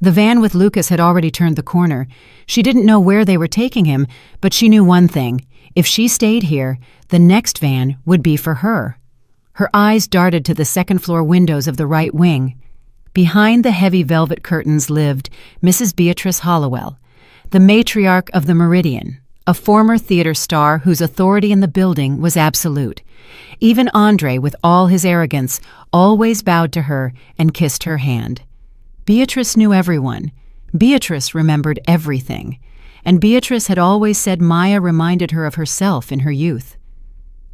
Speaker 1: The van with Lucas had already turned the corner. She didn't know where they were taking him, but she knew one thing. If she stayed here, the next van would be for her. Her eyes darted to the second-floor windows of the right wing. Behind the heavy velvet curtains lived Mrs. Beatrice Hollowell, the matriarch of the Meridian, a former theater star whose authority in the building was absolute. Even Andre, with all his arrogance, always bowed to her and kissed her hand. Beatrice knew everyone. Beatrice remembered everything. And Beatrice had always said Maya reminded her of herself in her youth.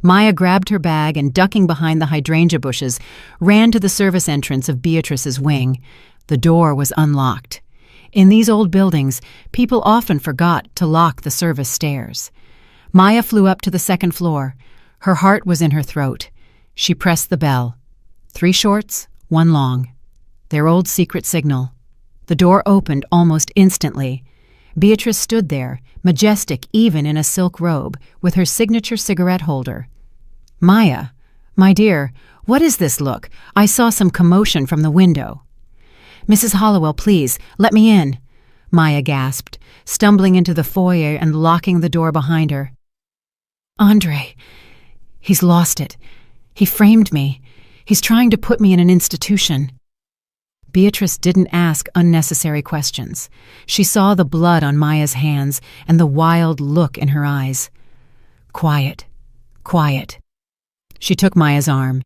Speaker 1: Maya grabbed her bag and, ducking behind the hydrangea bushes, ran to the service entrance of Beatrice's wing. The door was unlocked. In these old buildings, people often forgot to lock the service stairs. Maya flew up to the second floor. Her heart was in her throat. She pressed the bell. 3 shorts, 1 long. Their old secret signal. The door opened almost instantly. Beatrice stood there, majestic even in a silk robe, with her signature cigarette holder. "Maya, my dear, what is this look? I saw some commotion from the window." "Mrs. Hollowell, please, let me in," Maya gasped, stumbling into the foyer and locking the door behind her. "Andre, he's lost it. He framed me. He's trying to put me in an institution." Beatrice didn't ask unnecessary questions. She saw the blood on Maya's hands and the wild look in her eyes. "Quiet, quiet." She took Maya's arm.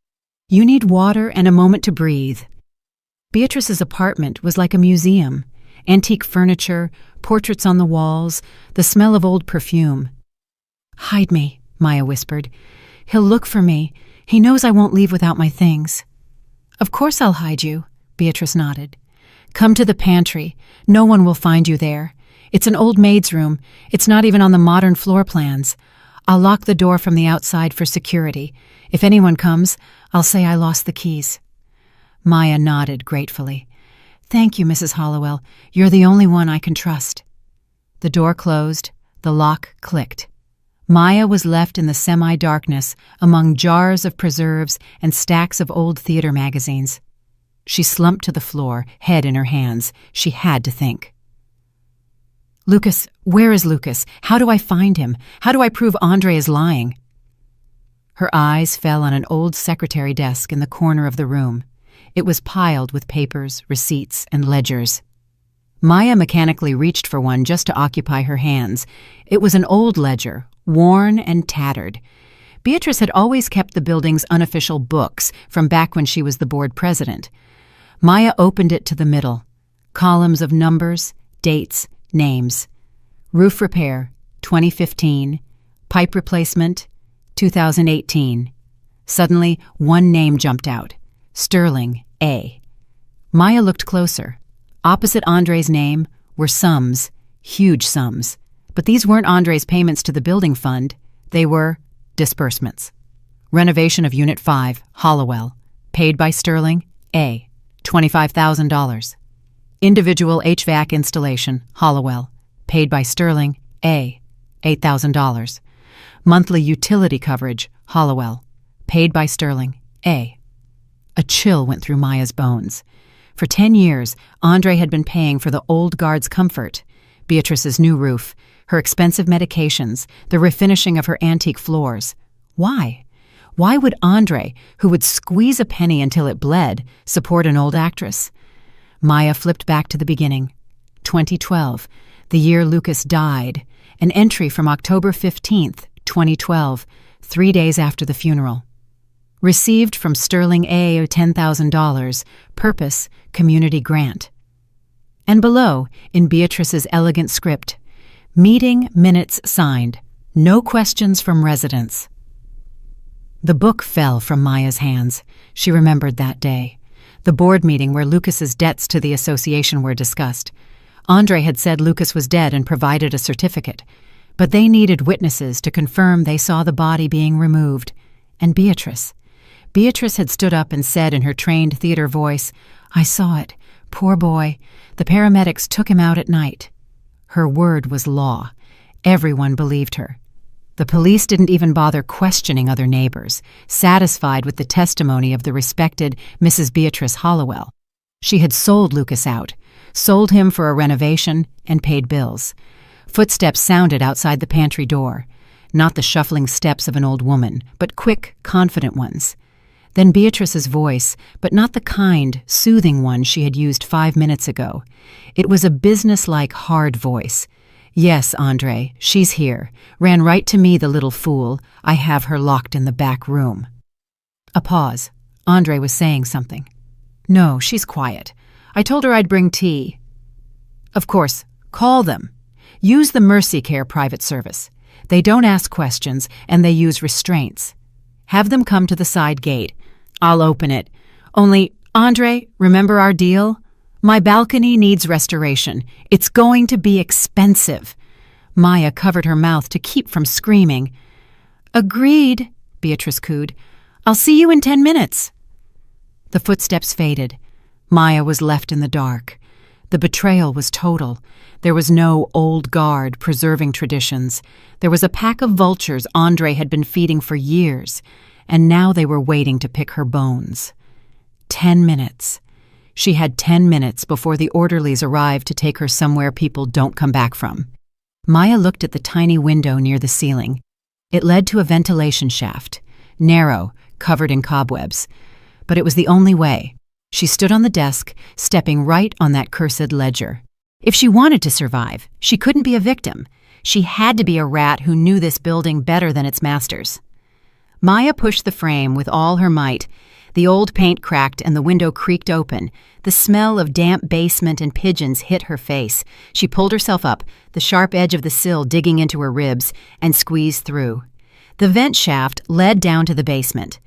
Speaker 1: "You need water and a moment to breathe." Beatrice's apartment was like a museum. Antique furniture, portraits on the walls, the smell of old perfume. "Hide me," Maya whispered. "He'll look for me. He knows I won't leave without my things." "Of course I'll hide you," Beatrice nodded. "Come to the pantry. No one will find you there. It's an old maid's room. It's not even on the modern floor plans. I'll lock the door from the outside for security. If anyone comes, I'll say I lost the keys." Maya nodded gratefully. "Thank you, Mrs. Hollowell. You're the only one I can trust." The door closed. The lock clicked. Maya was left in the semi-darkness among jars of preserves and stacks of old theater magazines. She slumped to the floor, head in her hands. She had to think. "Lucas, where is Lucas? How do I find him? How do I prove Andre is lying?" Her eyes fell on an old secretary desk in the corner of the room. It was piled with papers, receipts, and ledgers. Maya mechanically reached for one just to occupy her hands. It was an old ledger, worn and tattered. Beatrice had always kept the building's unofficial books from back when she was the board president. Maya opened it to the middle. Columns of numbers, dates, names. Roof repair, 2015. Pipe replacement, 2018. Suddenly, one name jumped out. Sterling A. Maya looked closer. Opposite Andre's name were sums, huge sums. But these weren't Andre's payments to the building fund. They were disbursements. Renovation of Unit 5, Hollowell. Paid by Sterling A. $25,000. Individual HVAC installation, Hollowell. Paid by Sterling A. $8,000. Monthly utility coverage, Hollowell. Paid by Sterling A. A chill went through Maya's bones. For 10 years, Andre had been paying for the old guard's comfort, Beatrice's new roof, her expensive medications, the refinishing of her antique floors. Why? Why would Andre, who would squeeze a penny until it bled, support an old actress? Maya flipped back to the beginning. 2012, the year Lucas died, an entry from October 15th, 2012, 3 days after the funeral. Received from Sterling A. $10,000, purpose, community grant. And below, in Beatrice's elegant script, meeting minutes signed, no questions from residents. The book fell from Maya's hands. She remembered that day. The board meeting where Lucas's debts to the association were discussed. Andre had said Lucas was dead and provided a certificate, but they needed witnesses to confirm they saw the body being removed. And Beatrice had stood up and said in her trained theater voice, "I saw it. Poor boy. The paramedics took him out at night." Her word was law. Everyone believed her. The police didn't even bother questioning other neighbors, satisfied with the testimony of the respected Mrs. Beatrice Hollowell. She had sold Lucas out, sold him for a renovation, and paid bills. Footsteps sounded outside the pantry door. Not the shuffling steps of an old woman, but quick, confident ones. Then Beatrice's voice, but not the kind, soothing one she had used 5 minutes ago. It was a businesslike, hard voice. "Yes, Andre, she's here. Ran right to me, the little fool. I have her locked in the back room." A pause. Andre was saying something. "No, she's quiet. I told her I'd bring tea." "Of course, call them. Use the Mercy Care private service. They don't ask questions, and they use restraints. Have them come to the side gate. I'll open it. Only, Andre, remember our deal? My balcony needs restoration. It's going to be expensive." Maya covered her mouth to keep from screaming. "Agreed," Beatrice cooed. "I'll see you in 10 minutes." The footsteps faded. Maya was left in the dark. The betrayal was total. There was no old guard preserving traditions. There was a pack of vultures Andre had been feeding for years, and now they were waiting to pick her bones. 10 minutes. She had 10 minutes before the orderlies arrived to take her somewhere people don't come back from. Maya looked at the tiny window near the ceiling. It led to a ventilation shaft, narrow, covered in cobwebs. But it was the only way. She stood on the desk, stepping right on that cursed ledger. If she wanted to survive, she couldn't be a victim. She had to be a rat who knew this building better than its masters. Maya pushed the frame with all her might. The old paint cracked and the window creaked open. The smell of damp basement and pigeons hit her face. She pulled herself up, the sharp edge of the sill digging into her ribs, and squeezed through. The vent shaft led down to the basement.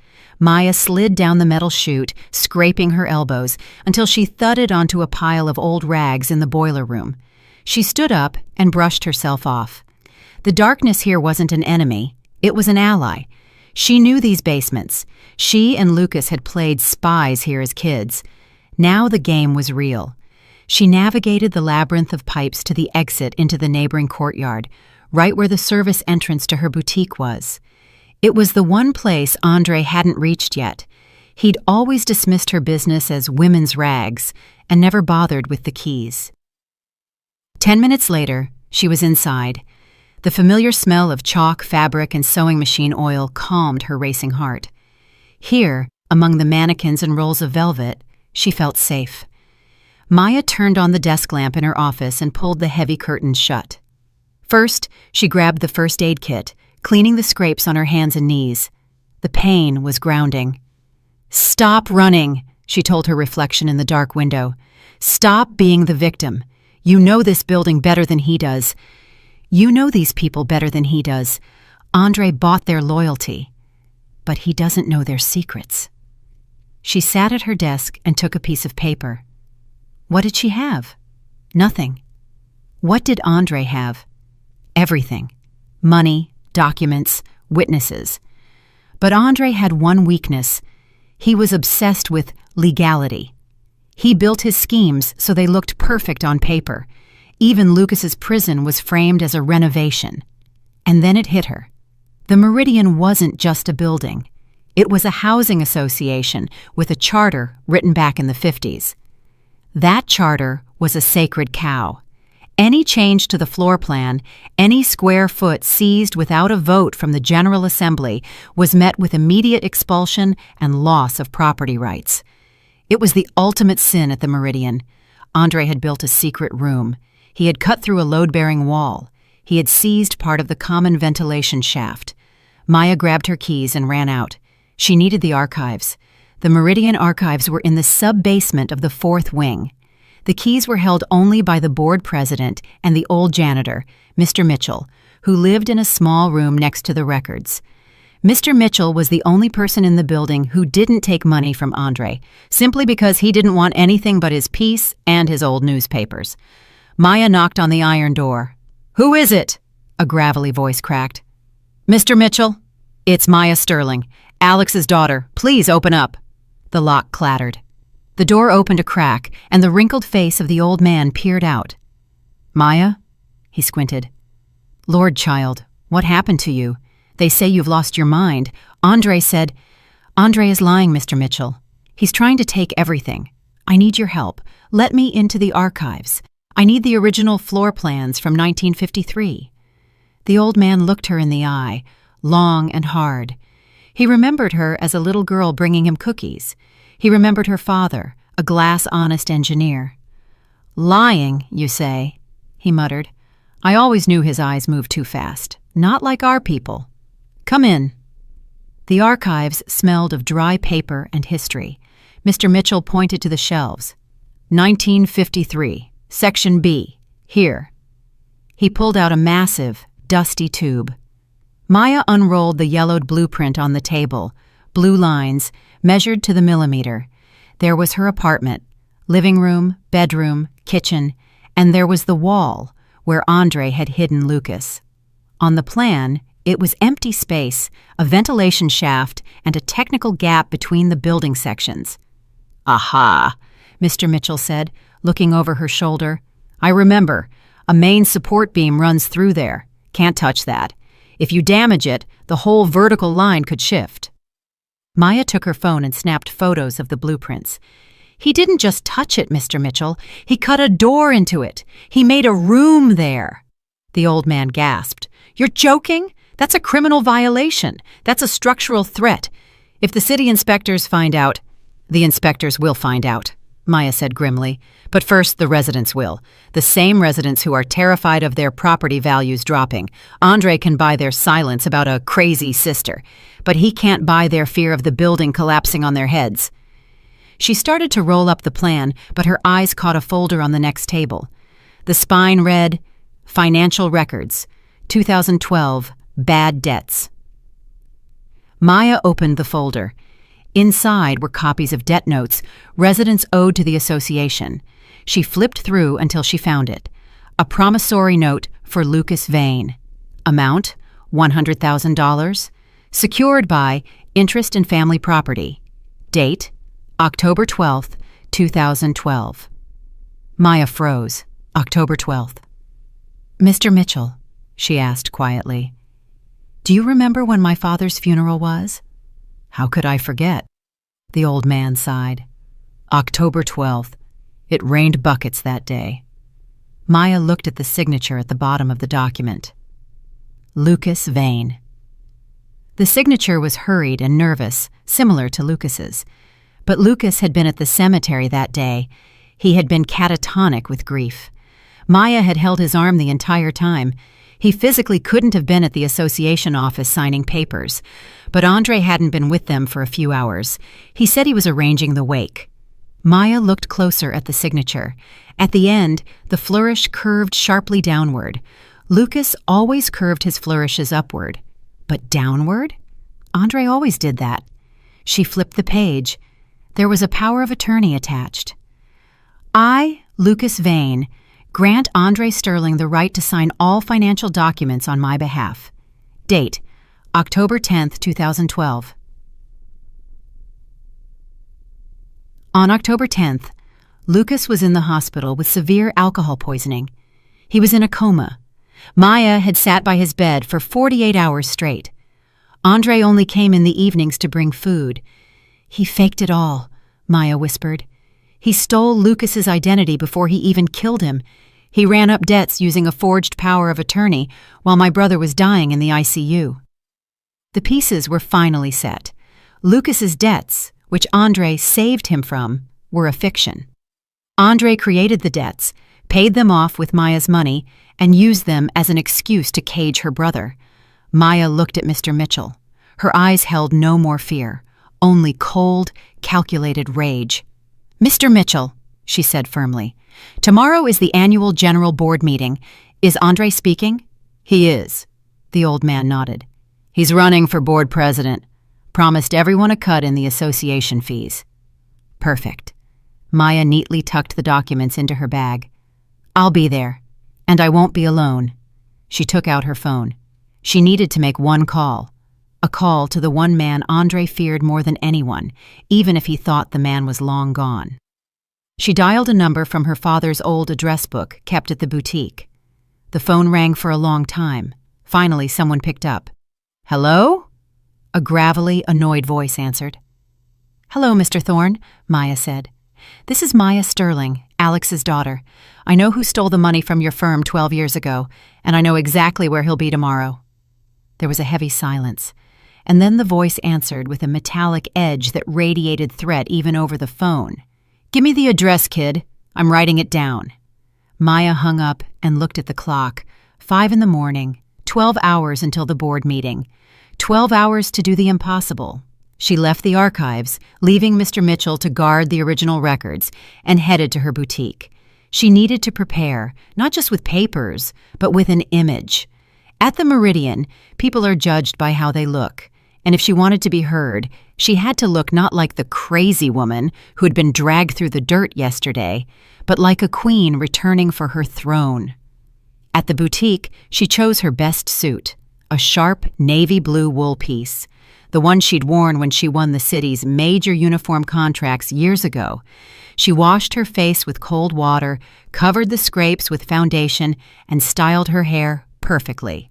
Speaker 1: Maya slid down the metal chute, scraping her elbows, until she thudded onto a pile of old rags in the boiler room. She stood up and brushed herself off. The darkness here wasn't an enemy. It was an ally. She knew these basements. She and Lucas had played spies here as kids. Now the game was real. She navigated the labyrinth of pipes to the exit into the neighboring courtyard, right where the service entrance to her boutique was. It was the one place Andre hadn't reached yet. He'd always dismissed her business as women's rags and never bothered with the keys. 10 minutes later, she was inside. The familiar smell of chalk, fabric, and sewing machine oil calmed her racing heart. Here, among the mannequins and rolls of velvet, she felt safe. Maya turned on the desk lamp in her office and pulled the heavy curtains shut. First, she grabbed the first aid kit, cleaning the scrapes on her hands and knees. The pain was grounding. "Stop running," she told her reflection in the dark window. "Stop being the victim. You know this building better than he does. You know these people better than he does. Andre bought their loyalty, but he doesn't know their secrets." She sat at her desk and took a piece of paper. What did she have? Nothing. What did Andre have? Everything. Money, documents, witnesses. But Andre had one weakness. He was obsessed with legality. He built his schemes so they looked perfect on paper. Even Lucas's prison was framed as a renovation. And then it hit her. The Meridian wasn't just a building. It was a housing association with a charter written back in the 50s. That charter was a sacred cow. Any change to the floor plan, any square foot seized without a vote from the General Assembly was met with immediate expulsion and loss of property rights. It was the ultimate sin at the Meridian. Andre had built a secret room. He had cut through a load-bearing wall. He had seized part of the common ventilation shaft. Maya grabbed her keys and ran out. She needed the archives. The Meridian archives were in the sub-basement of the 4th wing. The keys were held only by the board president and the old janitor, Mr. Mitchell, who lived in a small room next to the records. Mr. Mitchell was the only person in the building who didn't take money from Andre, simply because he didn't want anything but his peace and his old newspapers. Maya knocked on the iron door. "Who is it?" a gravelly voice cracked. "Mr. Mitchell? It's Maya Sterling, Alex's daughter. Please open up." The lock clattered. The door opened a crack, and the wrinkled face of the old man peered out. "Maya?" He squinted. "Lord, child, what happened to you? They say you've lost your mind. Andre said—" "Andre is lying, Mr. Mitchell. He's trying to take everything. I need your help. Let me into the archives. I need the original floor plans from 1953. The old man looked her in the eye, long and hard. He remembered her as a little girl bringing him cookies. He remembered her father, a glass-honest engineer. "Lying, you say?" he muttered. "I always knew his eyes moved too fast. Not like our people. Come in." The archives smelled of dry paper and history. Mr. Mitchell pointed to the shelves. 1953, Section B, here. He pulled out a massive, dusty tube. Maya unrolled the yellowed blueprint on the table, blue lines, measured to the millimeter. There was her apartment, living room, bedroom, kitchen, and there was the wall where Andre had hidden Lucas. On the plan, it was empty space, a ventilation shaft, and a technical gap between the building sections. "Aha," Mr. Mitchell said, looking over her shoulder. "I remember. A main support beam runs through there. Can't touch that. If you damage it, the whole vertical line could shift." Maya took her phone and snapped photos of the blueprints. "He didn't just touch it, Mr. Mitchell. He cut a door into it. He made a room there." The old man gasped. "You're joking? That's a criminal violation. That's a structural threat. If the city inspectors find out—" "The inspectors will find out," Maya said grimly. "But first, the residents will. The same residents who are terrified of their property values dropping. Andre can buy their silence about a crazy sister, but he can't buy their fear of the building collapsing on their heads." She started to roll up the plan, but her eyes caught a folder on the next table. The spine read, "Financial Records, 2012, Bad Debts." Maya opened the folder. Inside were copies of debt notes residents owed to the association. She flipped through until she found it. A promissory note for Lucas Vane. Amount, $100,000. Secured by interest in family property. Date, October 12th, 2012. Maya froze. October 12th. "Mr. Mitchell," she asked quietly, "do you remember when my father's funeral was?" "How could I forget?" The old man sighed. "October 12th. It rained buckets that day." Maya looked at the signature at the bottom of the document. Lucas Vane. The signature was hurried and nervous, similar to Lucas's. But Lucas had been at the cemetery that day. He had been catatonic with grief. Maya had held his arm the entire time. He physically couldn't have been at the association office signing papers, but Andre hadn't been with them for a few hours. He said he was arranging the wake. Maya looked closer at the signature. At the end, the flourish curved sharply downward. Lucas always curved his flourishes upward. But downward? Andre always did that. She flipped the page. There was a power of attorney attached. "I, Lucas Vane, grant Andre Sterling the right to sign all financial documents on my behalf. Date, October 10th, 2012. On October 10th, Lucas was in the hospital with severe alcohol poisoning. He was in a coma. Maya had sat by his bed for 48 hours straight. Andre only came in the evenings to bring food. "He faked it all," Maya whispered. "He stole Lucas's identity before he even killed him. He ran up debts using a forged power of attorney while my brother was dying in the ICU." The pieces were finally set. Lucas's debts, which Andre saved him from, were a fiction. Andre created the debts, paid them off with Maya's money, and used them as an excuse to cage her brother. Maya looked at Mr. Mitchell. Her eyes held no more fear, only cold, calculated rage. "Mr. Mitchell," she said firmly, "tomorrow is the annual general board meeting. Is Andre speaking?" "He is." The old man nodded. "He's running for board president. Promised everyone a cut in the association fees." "Perfect." Maya neatly tucked the documents into her bag. "I'll be there, and I won't be alone." She took out her phone. She needed to make one call. A call to the one man Andre feared more than anyone, even if he thought the man was long gone. She dialed a number from her father's old address book kept at the boutique. The phone rang for a long time. Finally, someone picked up. "Hello?" A gravelly, annoyed voice answered. "Hello, Mr. Thorne," Maya said. "This is Maya Sterling, Alex's daughter. I know who stole the money from your firm 12 years ago, and I know exactly where he'll be tomorrow." There was a heavy silence, and then the voice answered with a metallic edge that radiated threat even over the phone. "Give me the address, kid. I'm writing it down." Maya hung up and looked at the clock. 5 in the morning, 12 hours until the board meeting. 12 hours to do the impossible. She left the archives, leaving Mr. Mitchell to guard the original records, and headed to her boutique. She needed to prepare, not just with papers, but with an image. At the Meridian, people are judged by how they look, and if she wanted to be heard, she had to look not like the crazy woman who had been dragged through the dirt yesterday, but like a queen returning for her throne. At the boutique, she chose her best suit, a sharp navy blue wool piece, the one she'd worn when she won the city's major uniform contracts years ago. She washed her face with cold water, covered the scrapes with foundation, and styled her hair perfectly.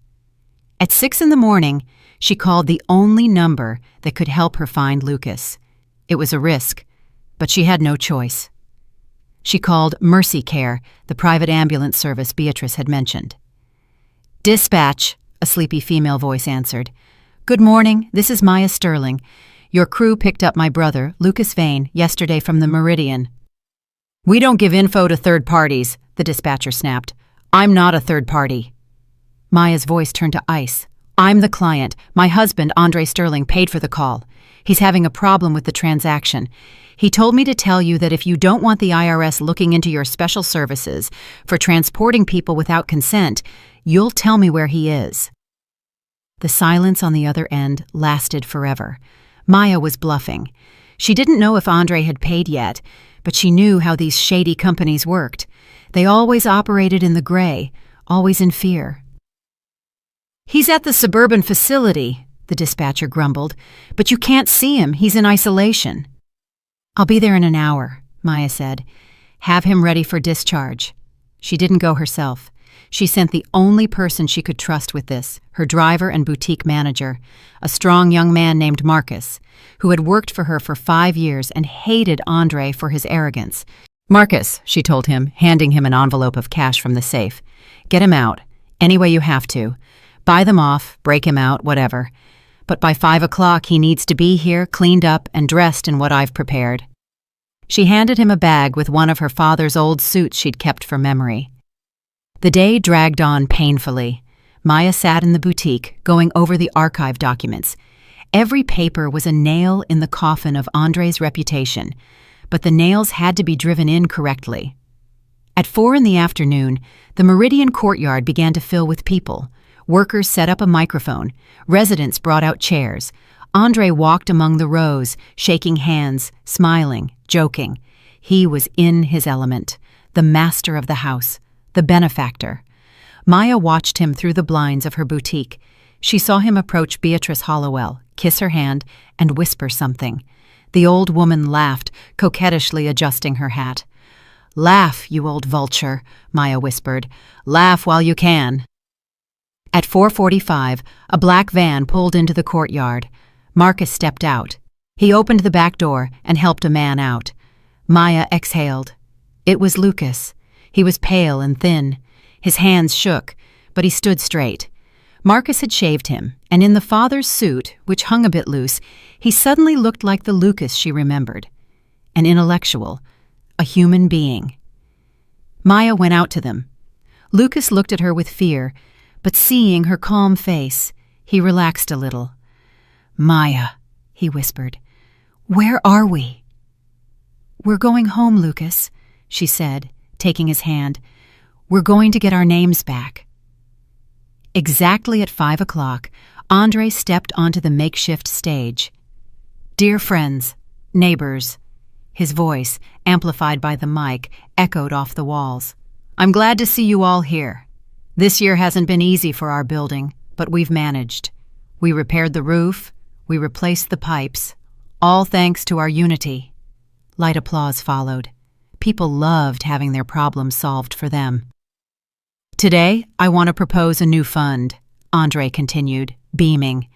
Speaker 1: At 6 a.m, she called the only number that could help her find Lucas. It was a risk, but she had no choice. She called Mercy Care, the private ambulance service Beatrice had mentioned. "Dispatch," a sleepy female voice answered. "Good morning, this is Maya Sterling. Your crew picked up my brother, Lucas Vane, yesterday from the Meridian." "We don't give info to third parties," the dispatcher snapped. "I'm not a third party." Maya's voice turned to ice. "I'm the client. My husband, Andre Sterling, paid for the call. He's having a problem with the transaction. He told me to tell you that if you don't want the IRS looking into your special services for transporting people without consent, you'll tell me where he is." The silence on the other end lasted forever. Maya was bluffing. She didn't know if Andre had paid yet, but she knew how these shady companies worked. They always operated in the gray, always in fear. "He's at the suburban facility," the dispatcher grumbled, "but you can't see him. He's in isolation." "I'll be there in an hour," Maya said. "Have him ready for discharge." She didn't go herself. She sent the only person she could trust with this, her driver and boutique manager, a strong young man named Marcus, who had worked for her for 5 years and hated Andre for his arrogance. "Marcus," she told him, handing him an envelope of cash from the safe. "Get him out, any way you have to. Buy them off, break him out, whatever. But by 5 o'clock he needs to be here, cleaned up and dressed in what I've prepared." She handed him a bag with one of her father's old suits she'd kept for memory. The day dragged on painfully. Maya sat in the boutique, going over the archive documents. Every paper was a nail in the coffin of Andre's reputation, but the nails had to be driven in correctly. At 4 p.m, the Meridian courtyard began to fill with people. Workers set up a microphone. Residents brought out chairs. Andre walked among the rows, shaking hands, smiling, joking. He was in his element, the master of the house, the benefactor. Maya watched him through the blinds of her boutique. She saw him approach Beatrice Hollowell, kiss her hand, and whisper something. The old woman laughed, coquettishly adjusting her hat. "Laugh, you old vulture," Maya whispered. "Laugh while you can." At 4:45, a black van pulled into the courtyard. Marcus stepped out. He opened the back door and helped a man out. Maya exhaled. It was Lucas. He was pale and thin. His hands shook, but he stood straight. Marcus had shaved him, and in the father's suit, which hung a bit loose, he suddenly looked like the Lucas she remembered. An intellectual, a human being. Maya went out to them. Lucas looked at her with fear, but seeing her calm face, he relaxed a little. "Maya," he whispered, "where are we?" "We're going home, Lucas," she said, taking his hand. "We're going to get our names back." Exactly at 5 o'clock, Andre stepped onto the makeshift stage. "Dear friends, neighbors," his voice, amplified by the mic, echoed off the walls. "I'm glad to see you all here. This year hasn't been easy for our building, but we've managed. We repaired the roof, we replaced the pipes, all thanks to our unity." Light applause followed. People loved having their problems solved for them. "Today, I want to propose a new fund," Andre continued, beaming.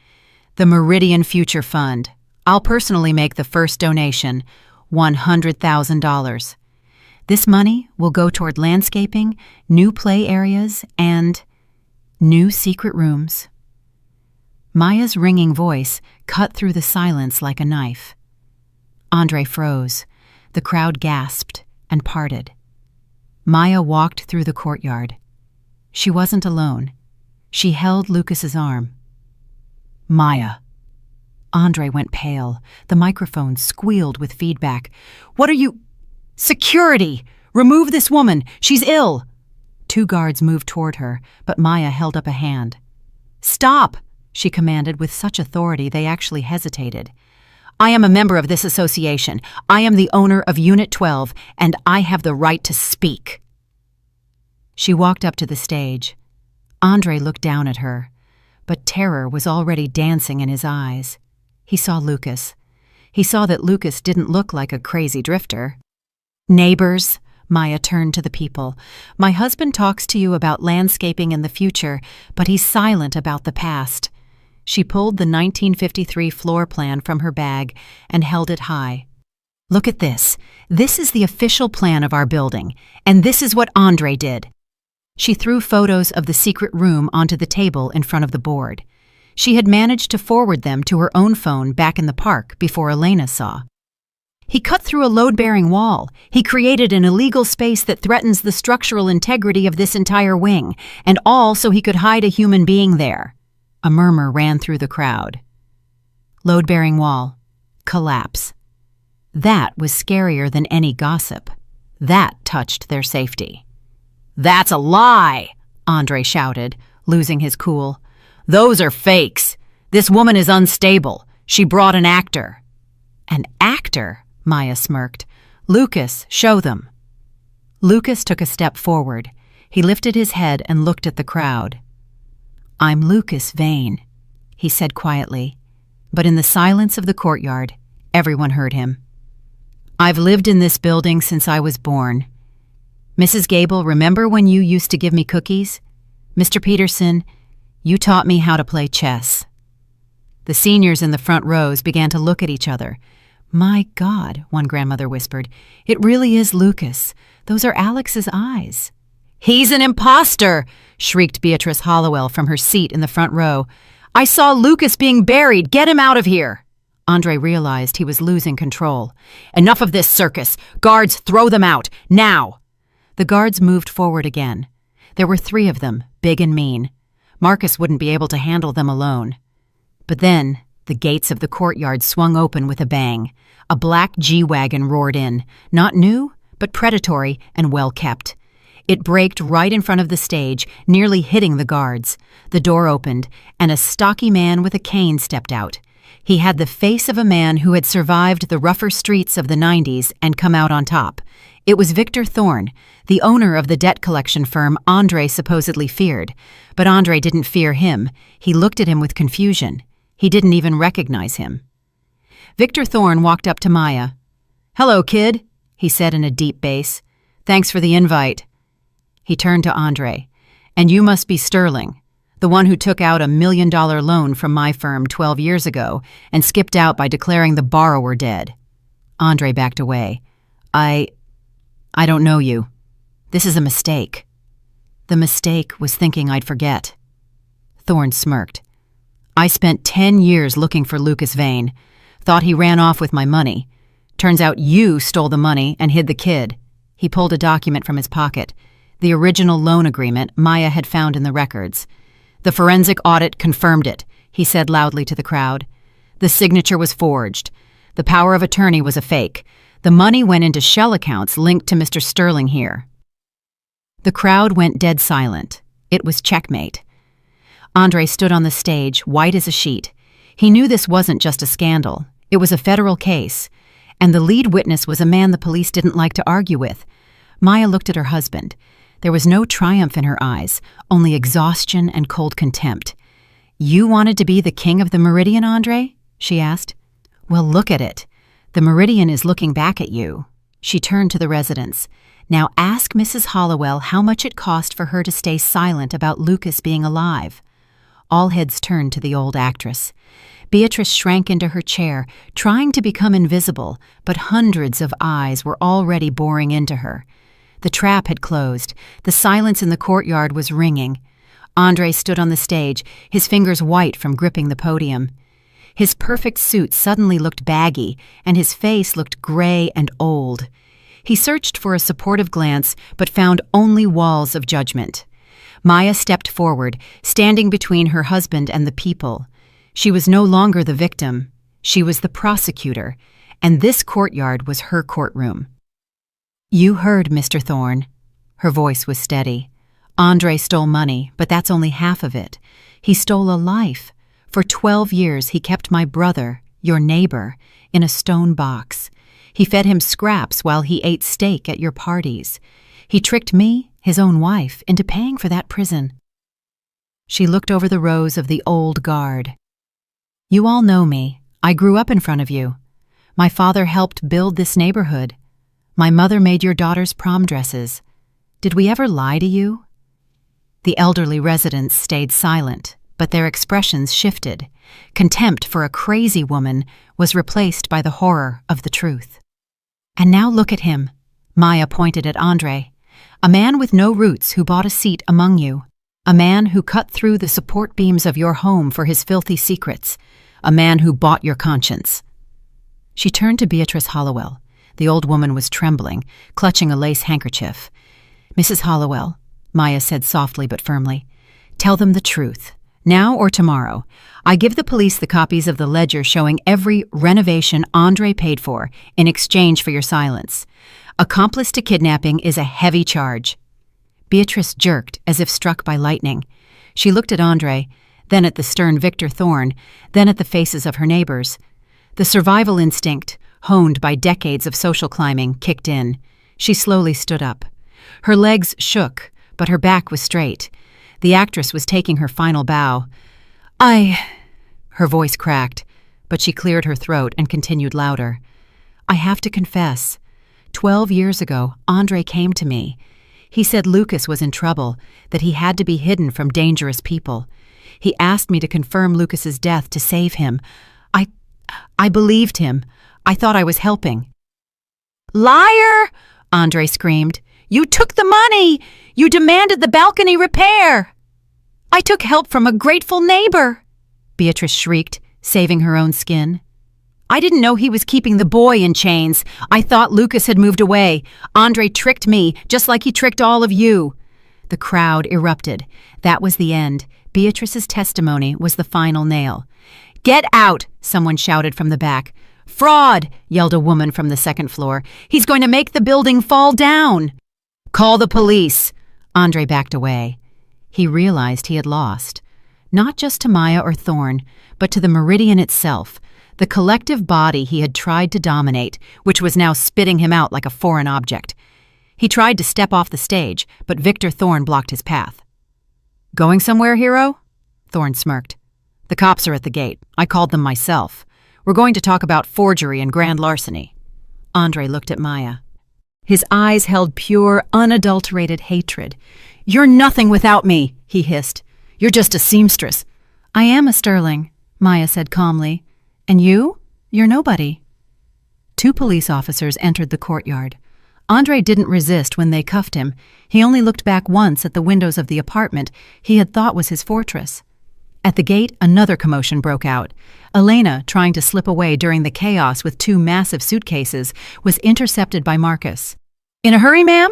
Speaker 1: "The Meridian Future Fund. I'll personally make the first donation, $100,000. This money will go toward landscaping, new play areas, and new secret rooms." Maya's ringing voice cut through the silence like a knife. Andre froze. The crowd gasped and parted. Maya walked through the courtyard. She wasn't alone. She held Lucas's arm. "Maya." Andre went pale. The microphone squealed with feedback. "What are you—" "Security! Remove this woman! She's ill!" 2 guards moved toward her, but Maya held up a hand. "Stop!" she commanded with such authority they actually hesitated. "I am a member of this association. I am the owner of Unit 12, and I have the right to speak." She walked up to the stage. Andre looked down at her, but terror was already dancing in his eyes. He saw Lucas. He saw that Lucas didn't look like a crazy drifter. "Neighbors," Maya turned to the people, "my husband talks to you about landscaping in the future, but he's silent about the past." She pulled the 1953 floor plan from her bag and held it high. "Look at this. This is the official plan of our building, and this is what Andre did." She threw photos of the secret room onto the table in front of the board. She had managed to forward them to her own phone back in the park before Elena saw. "He cut through a load-bearing wall. He created an illegal space that threatens the structural integrity of this entire wing, and all so he could hide a human being there." A murmur ran through the crowd. Load-bearing wall. Collapse. That was scarier than any gossip. That touched their safety. "That's a lie!" Andre shouted, losing his cool. "Those are fakes. This woman is unstable. She brought an actor." "An actor?" Maya smirked. "Lucas, show them." Lucas took a step forward. He lifted his head and looked at the crowd. "I'm Lucas Vane," he said quietly, but in the silence of the courtyard, everyone heard him. "I've lived in this building since I was born. Mrs. Gable, remember when you used to give me cookies? Mr. Peterson, you taught me how to play chess." The seniors in the front rows began to look at each other. "My God," one grandmother whispered, "it really is Lucas. Those are Alex's eyes." "He's an imposter!" shrieked Beatrice Hollowell from her seat in the front row. "I saw Lucas being buried. Get him out of here!" Andre realized he was losing control. "Enough of this circus! Guards, throw them out! Now!" The guards moved forward again. There were 3 of them, big and mean. Marcus wouldn't be able to handle them alone. But then, the gates of the courtyard swung open with a bang. A black G-Wagon roared in, not new, but predatory and well-kept. It braked right in front of the stage, nearly hitting the guards. The door opened, and a stocky man with a cane stepped out. He had the face of a man who had survived the rougher streets of the 90s and come out on top. It was Victor Thorne, the owner of the debt collection firm Andre supposedly feared. But Andre didn't fear him. He looked at him with confusion. He didn't even recognize him. Victor Thorne walked up to Maya. "Hello, kid," he said in a deep bass. "Thanks for the invite." He turned to Andre. "And you must be Sterling, the one who took out $1 million loan from my firm 12 years ago and skipped out by declaring the borrower dead." Andre backed away. I don't know you. This is a mistake." "The mistake was thinking I'd forget." Thorne smirked. "I spent 10 years looking for Lucas Vane. Thought he ran off with my money. Turns out you stole the money and hid the kid." He pulled a document from his pocket. The original loan agreement Maya had found in the records. "The forensic audit confirmed it," he said loudly to the crowd. "The signature was forged. The power of attorney was a fake. The money went into shell accounts linked to Mr. Sterling here." The crowd went dead silent. It was checkmate. Andre stood on the stage, white as a sheet. He knew this wasn't just a scandal. It was a federal case. And the lead witness was a man the police didn't like to argue with. Maya looked at her husband. There was no triumph in her eyes, only exhaustion and cold contempt. "You wanted to be the king of the Meridian, Andre?" she asked. "Well, look at it. The Meridian is looking back at you." She turned to the residents. "Now ask Mrs. Hollowell how much it cost for her to stay silent about Lucas being alive." All heads turned to the old actress. Beatrice shrank into her chair, trying to become invisible, but hundreds of eyes were already boring into her. The trap had closed. The silence in the courtyard was ringing. Andre stood on the stage, his fingers white from gripping the podium. His perfect suit suddenly looked baggy, and his face looked gray and old. He searched for a supportive glance, but found only walls of judgment. Maya stepped forward, standing between her husband and the people. She was no longer the victim. She was the prosecutor, and this courtyard was her courtroom. "You heard, Mr. Thorne." Her voice was steady. Andre stole money, but that's only half of it. He stole a life. For 12 years, he kept my brother, your neighbor, in a stone box. He fed him scraps while he ate steak at your parties. He tricked me, his own wife, into paying for that prison. She looked over the rows of the old guard. You all know me. I grew up in front of you. My father helped build this neighborhood. My mother made your daughter's prom dresses. Did we ever lie to you? The elderly residents stayed silent, but their expressions shifted. Contempt for a crazy woman was replaced by the horror of the truth. And now look at him. Maya pointed at Andre. A man with no roots who bought a seat among you. A man who cut through the support beams of your home for his filthy secrets. A man who bought your conscience. She turned to Beatrice Hollowell. The old woman was trembling, clutching a lace handkerchief. Mrs. Hollowell, Maya said softly but firmly, tell them the truth, now or tomorrow. I give the police the copies of the ledger showing every renovation Andre paid for in exchange for your silence. Accomplice to kidnapping is a heavy charge. Beatrice jerked as if struck by lightning. She looked at Andre, then at the stern Victor Thorne, then at the faces of her neighbors. The survival instinct, honed by decades of social climbing, kicked in. She slowly stood up. Her legs shook, but her back was straight. The actress was taking her final bow. Her voice cracked, but she cleared her throat and continued louder. I have to confess. 12 years ago, Andre came to me. He said Lucas was in trouble, that he had to be hidden from dangerous people. He asked me to confirm Lucas's death to save him. I believed him. I thought I was helping. Liar! Andre screamed. You took the money! You demanded the balcony repair! I took help from a grateful neighbor! Beatrice shrieked, saving her own skin. I didn't know he was keeping the boy in chains. I thought Lucas had moved away. Andre tricked me, just like he tricked all of you. The crowd erupted. That was the end. Beatrice's testimony was the final nail. Get out! Someone shouted from the back. Fraud! Yelled a woman from the second floor. He's going to make the building fall down! Call the police! Andre backed away. He realized he had lost. Not just to Maya or Thorne, but to the Meridian itself, the collective body he had tried to dominate, which was now spitting him out like a foreign object. He tried to step off the stage, but Victor Thorne blocked his path. Going somewhere, hero? Thorne smirked. The cops are at the gate. I called them myself. We're going to talk about forgery and grand larceny. Andre looked at Maya. His eyes held pure, unadulterated hatred. You're nothing without me, he hissed. You're just a seamstress. I am a Sterling, Maya said calmly. And you? You're nobody. 2 police officers entered the courtyard. Andre didn't resist when they cuffed him. He only looked back once at the windows of the apartment he had thought was his fortress. At the gate, another commotion broke out. Elena, trying to slip away during the chaos with 2 massive suitcases, was intercepted by Marcus. In a hurry, ma'am?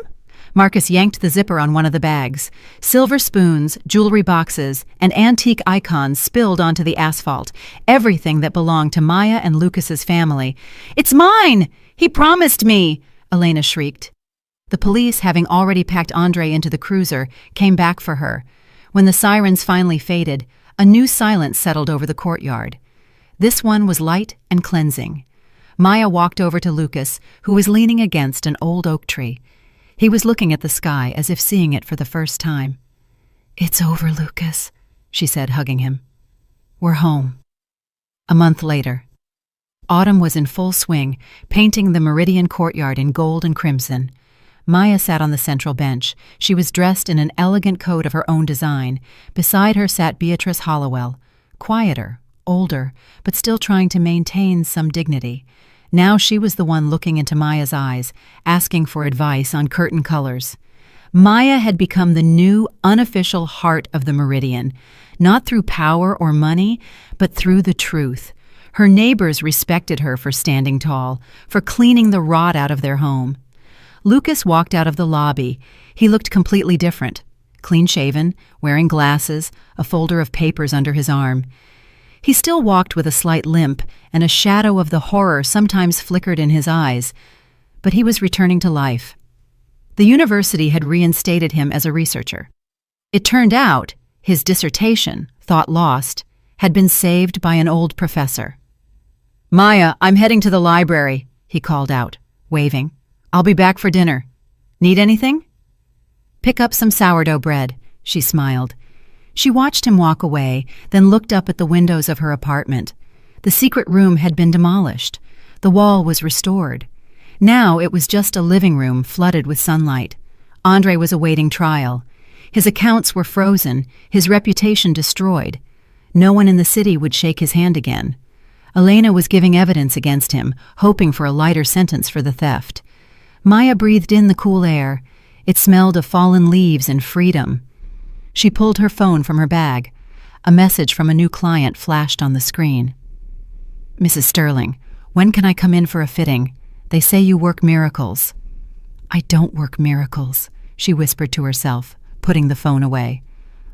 Speaker 1: Marcus yanked the zipper on one of the bags. Silver spoons, jewelry boxes, and antique icons spilled onto the asphalt, everything that belonged to Maya and Lucas's family. It's mine! He promised me! Elena shrieked. The police, having already packed Andre into the cruiser, came back for her. When the sirens finally faded, a new silence settled over the courtyard. This one was light and cleansing. Maya walked over to Lucas, who was leaning against an old oak tree. He was looking at the sky as if seeing it for the first time. It's over, Lucas, she said, hugging him. We're home. A month later. Autumn was in full swing, painting the Meridian courtyard in gold and crimson. Maya sat on the central bench. She was dressed in an elegant coat of her own design. Beside her sat Beatrice Hollowell, quieter, older, but still trying to maintain some dignity. Now she was the one looking into Maya's eyes, asking for advice on curtain colors. Maya had become the new, unofficial heart of the Meridian, not through power or money, but through the truth. Her neighbors respected her for standing tall, for cleaning the rot out of their home. Lucas walked out of the lobby. He looked completely different. Clean-shaven, wearing glasses, a folder of papers under his arm. He still walked with a slight limp, and a shadow of the horror sometimes flickered in his eyes. But he was returning to life. The university had reinstated him as a researcher. It turned out his dissertation, thought lost, had been saved by an old professor. "Maya, I'm heading to the library," he called out, waving. "I'll be back for dinner. Need anything?" "Pick up some sourdough bread," she smiled. She watched him walk away, then looked up at the windows of her apartment. The secret room had been demolished. The wall was restored. Now it was just a living room flooded with sunlight. Andre was awaiting trial. His accounts were frozen, his reputation destroyed. No one in the city would shake his hand again. Elena was giving evidence against him, hoping for a lighter sentence for the theft. Maya breathed in the cool air. It smelled of fallen leaves and freedom. She pulled her phone from her bag. A message from a new client flashed on the screen. "Mrs. Sterling, when can I come in for a fitting? They say you work miracles." "I don't work miracles," she whispered to herself, putting the phone away.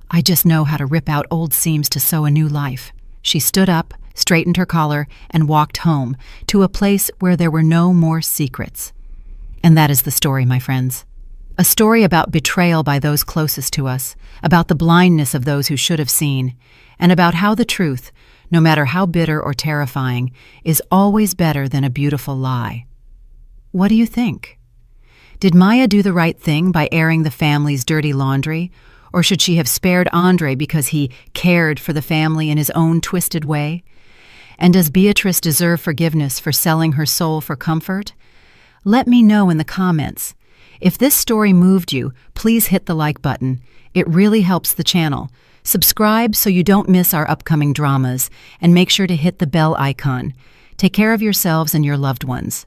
Speaker 1: "I just know how to rip out old seams to sew a new life." She stood up, straightened her collar, and walked home, to a place where there were no more secrets. And that is the story, my friends. A story about betrayal by those closest to us, about the blindness of those who should have seen, and about how the truth, no matter how bitter or terrifying, is always better than a beautiful lie. What do you think? Did Maya do the right thing by airing the family's dirty laundry, or should she have spared Andre because he cared for the family in his own twisted way? And does Beatrice deserve forgiveness for selling her soul for comfort? Let me know in the comments. If this story moved you, please hit the like button. It really helps the channel. Subscribe so you don't miss our upcoming dramas, and make sure to hit the bell icon. Take care of yourselves and your loved ones.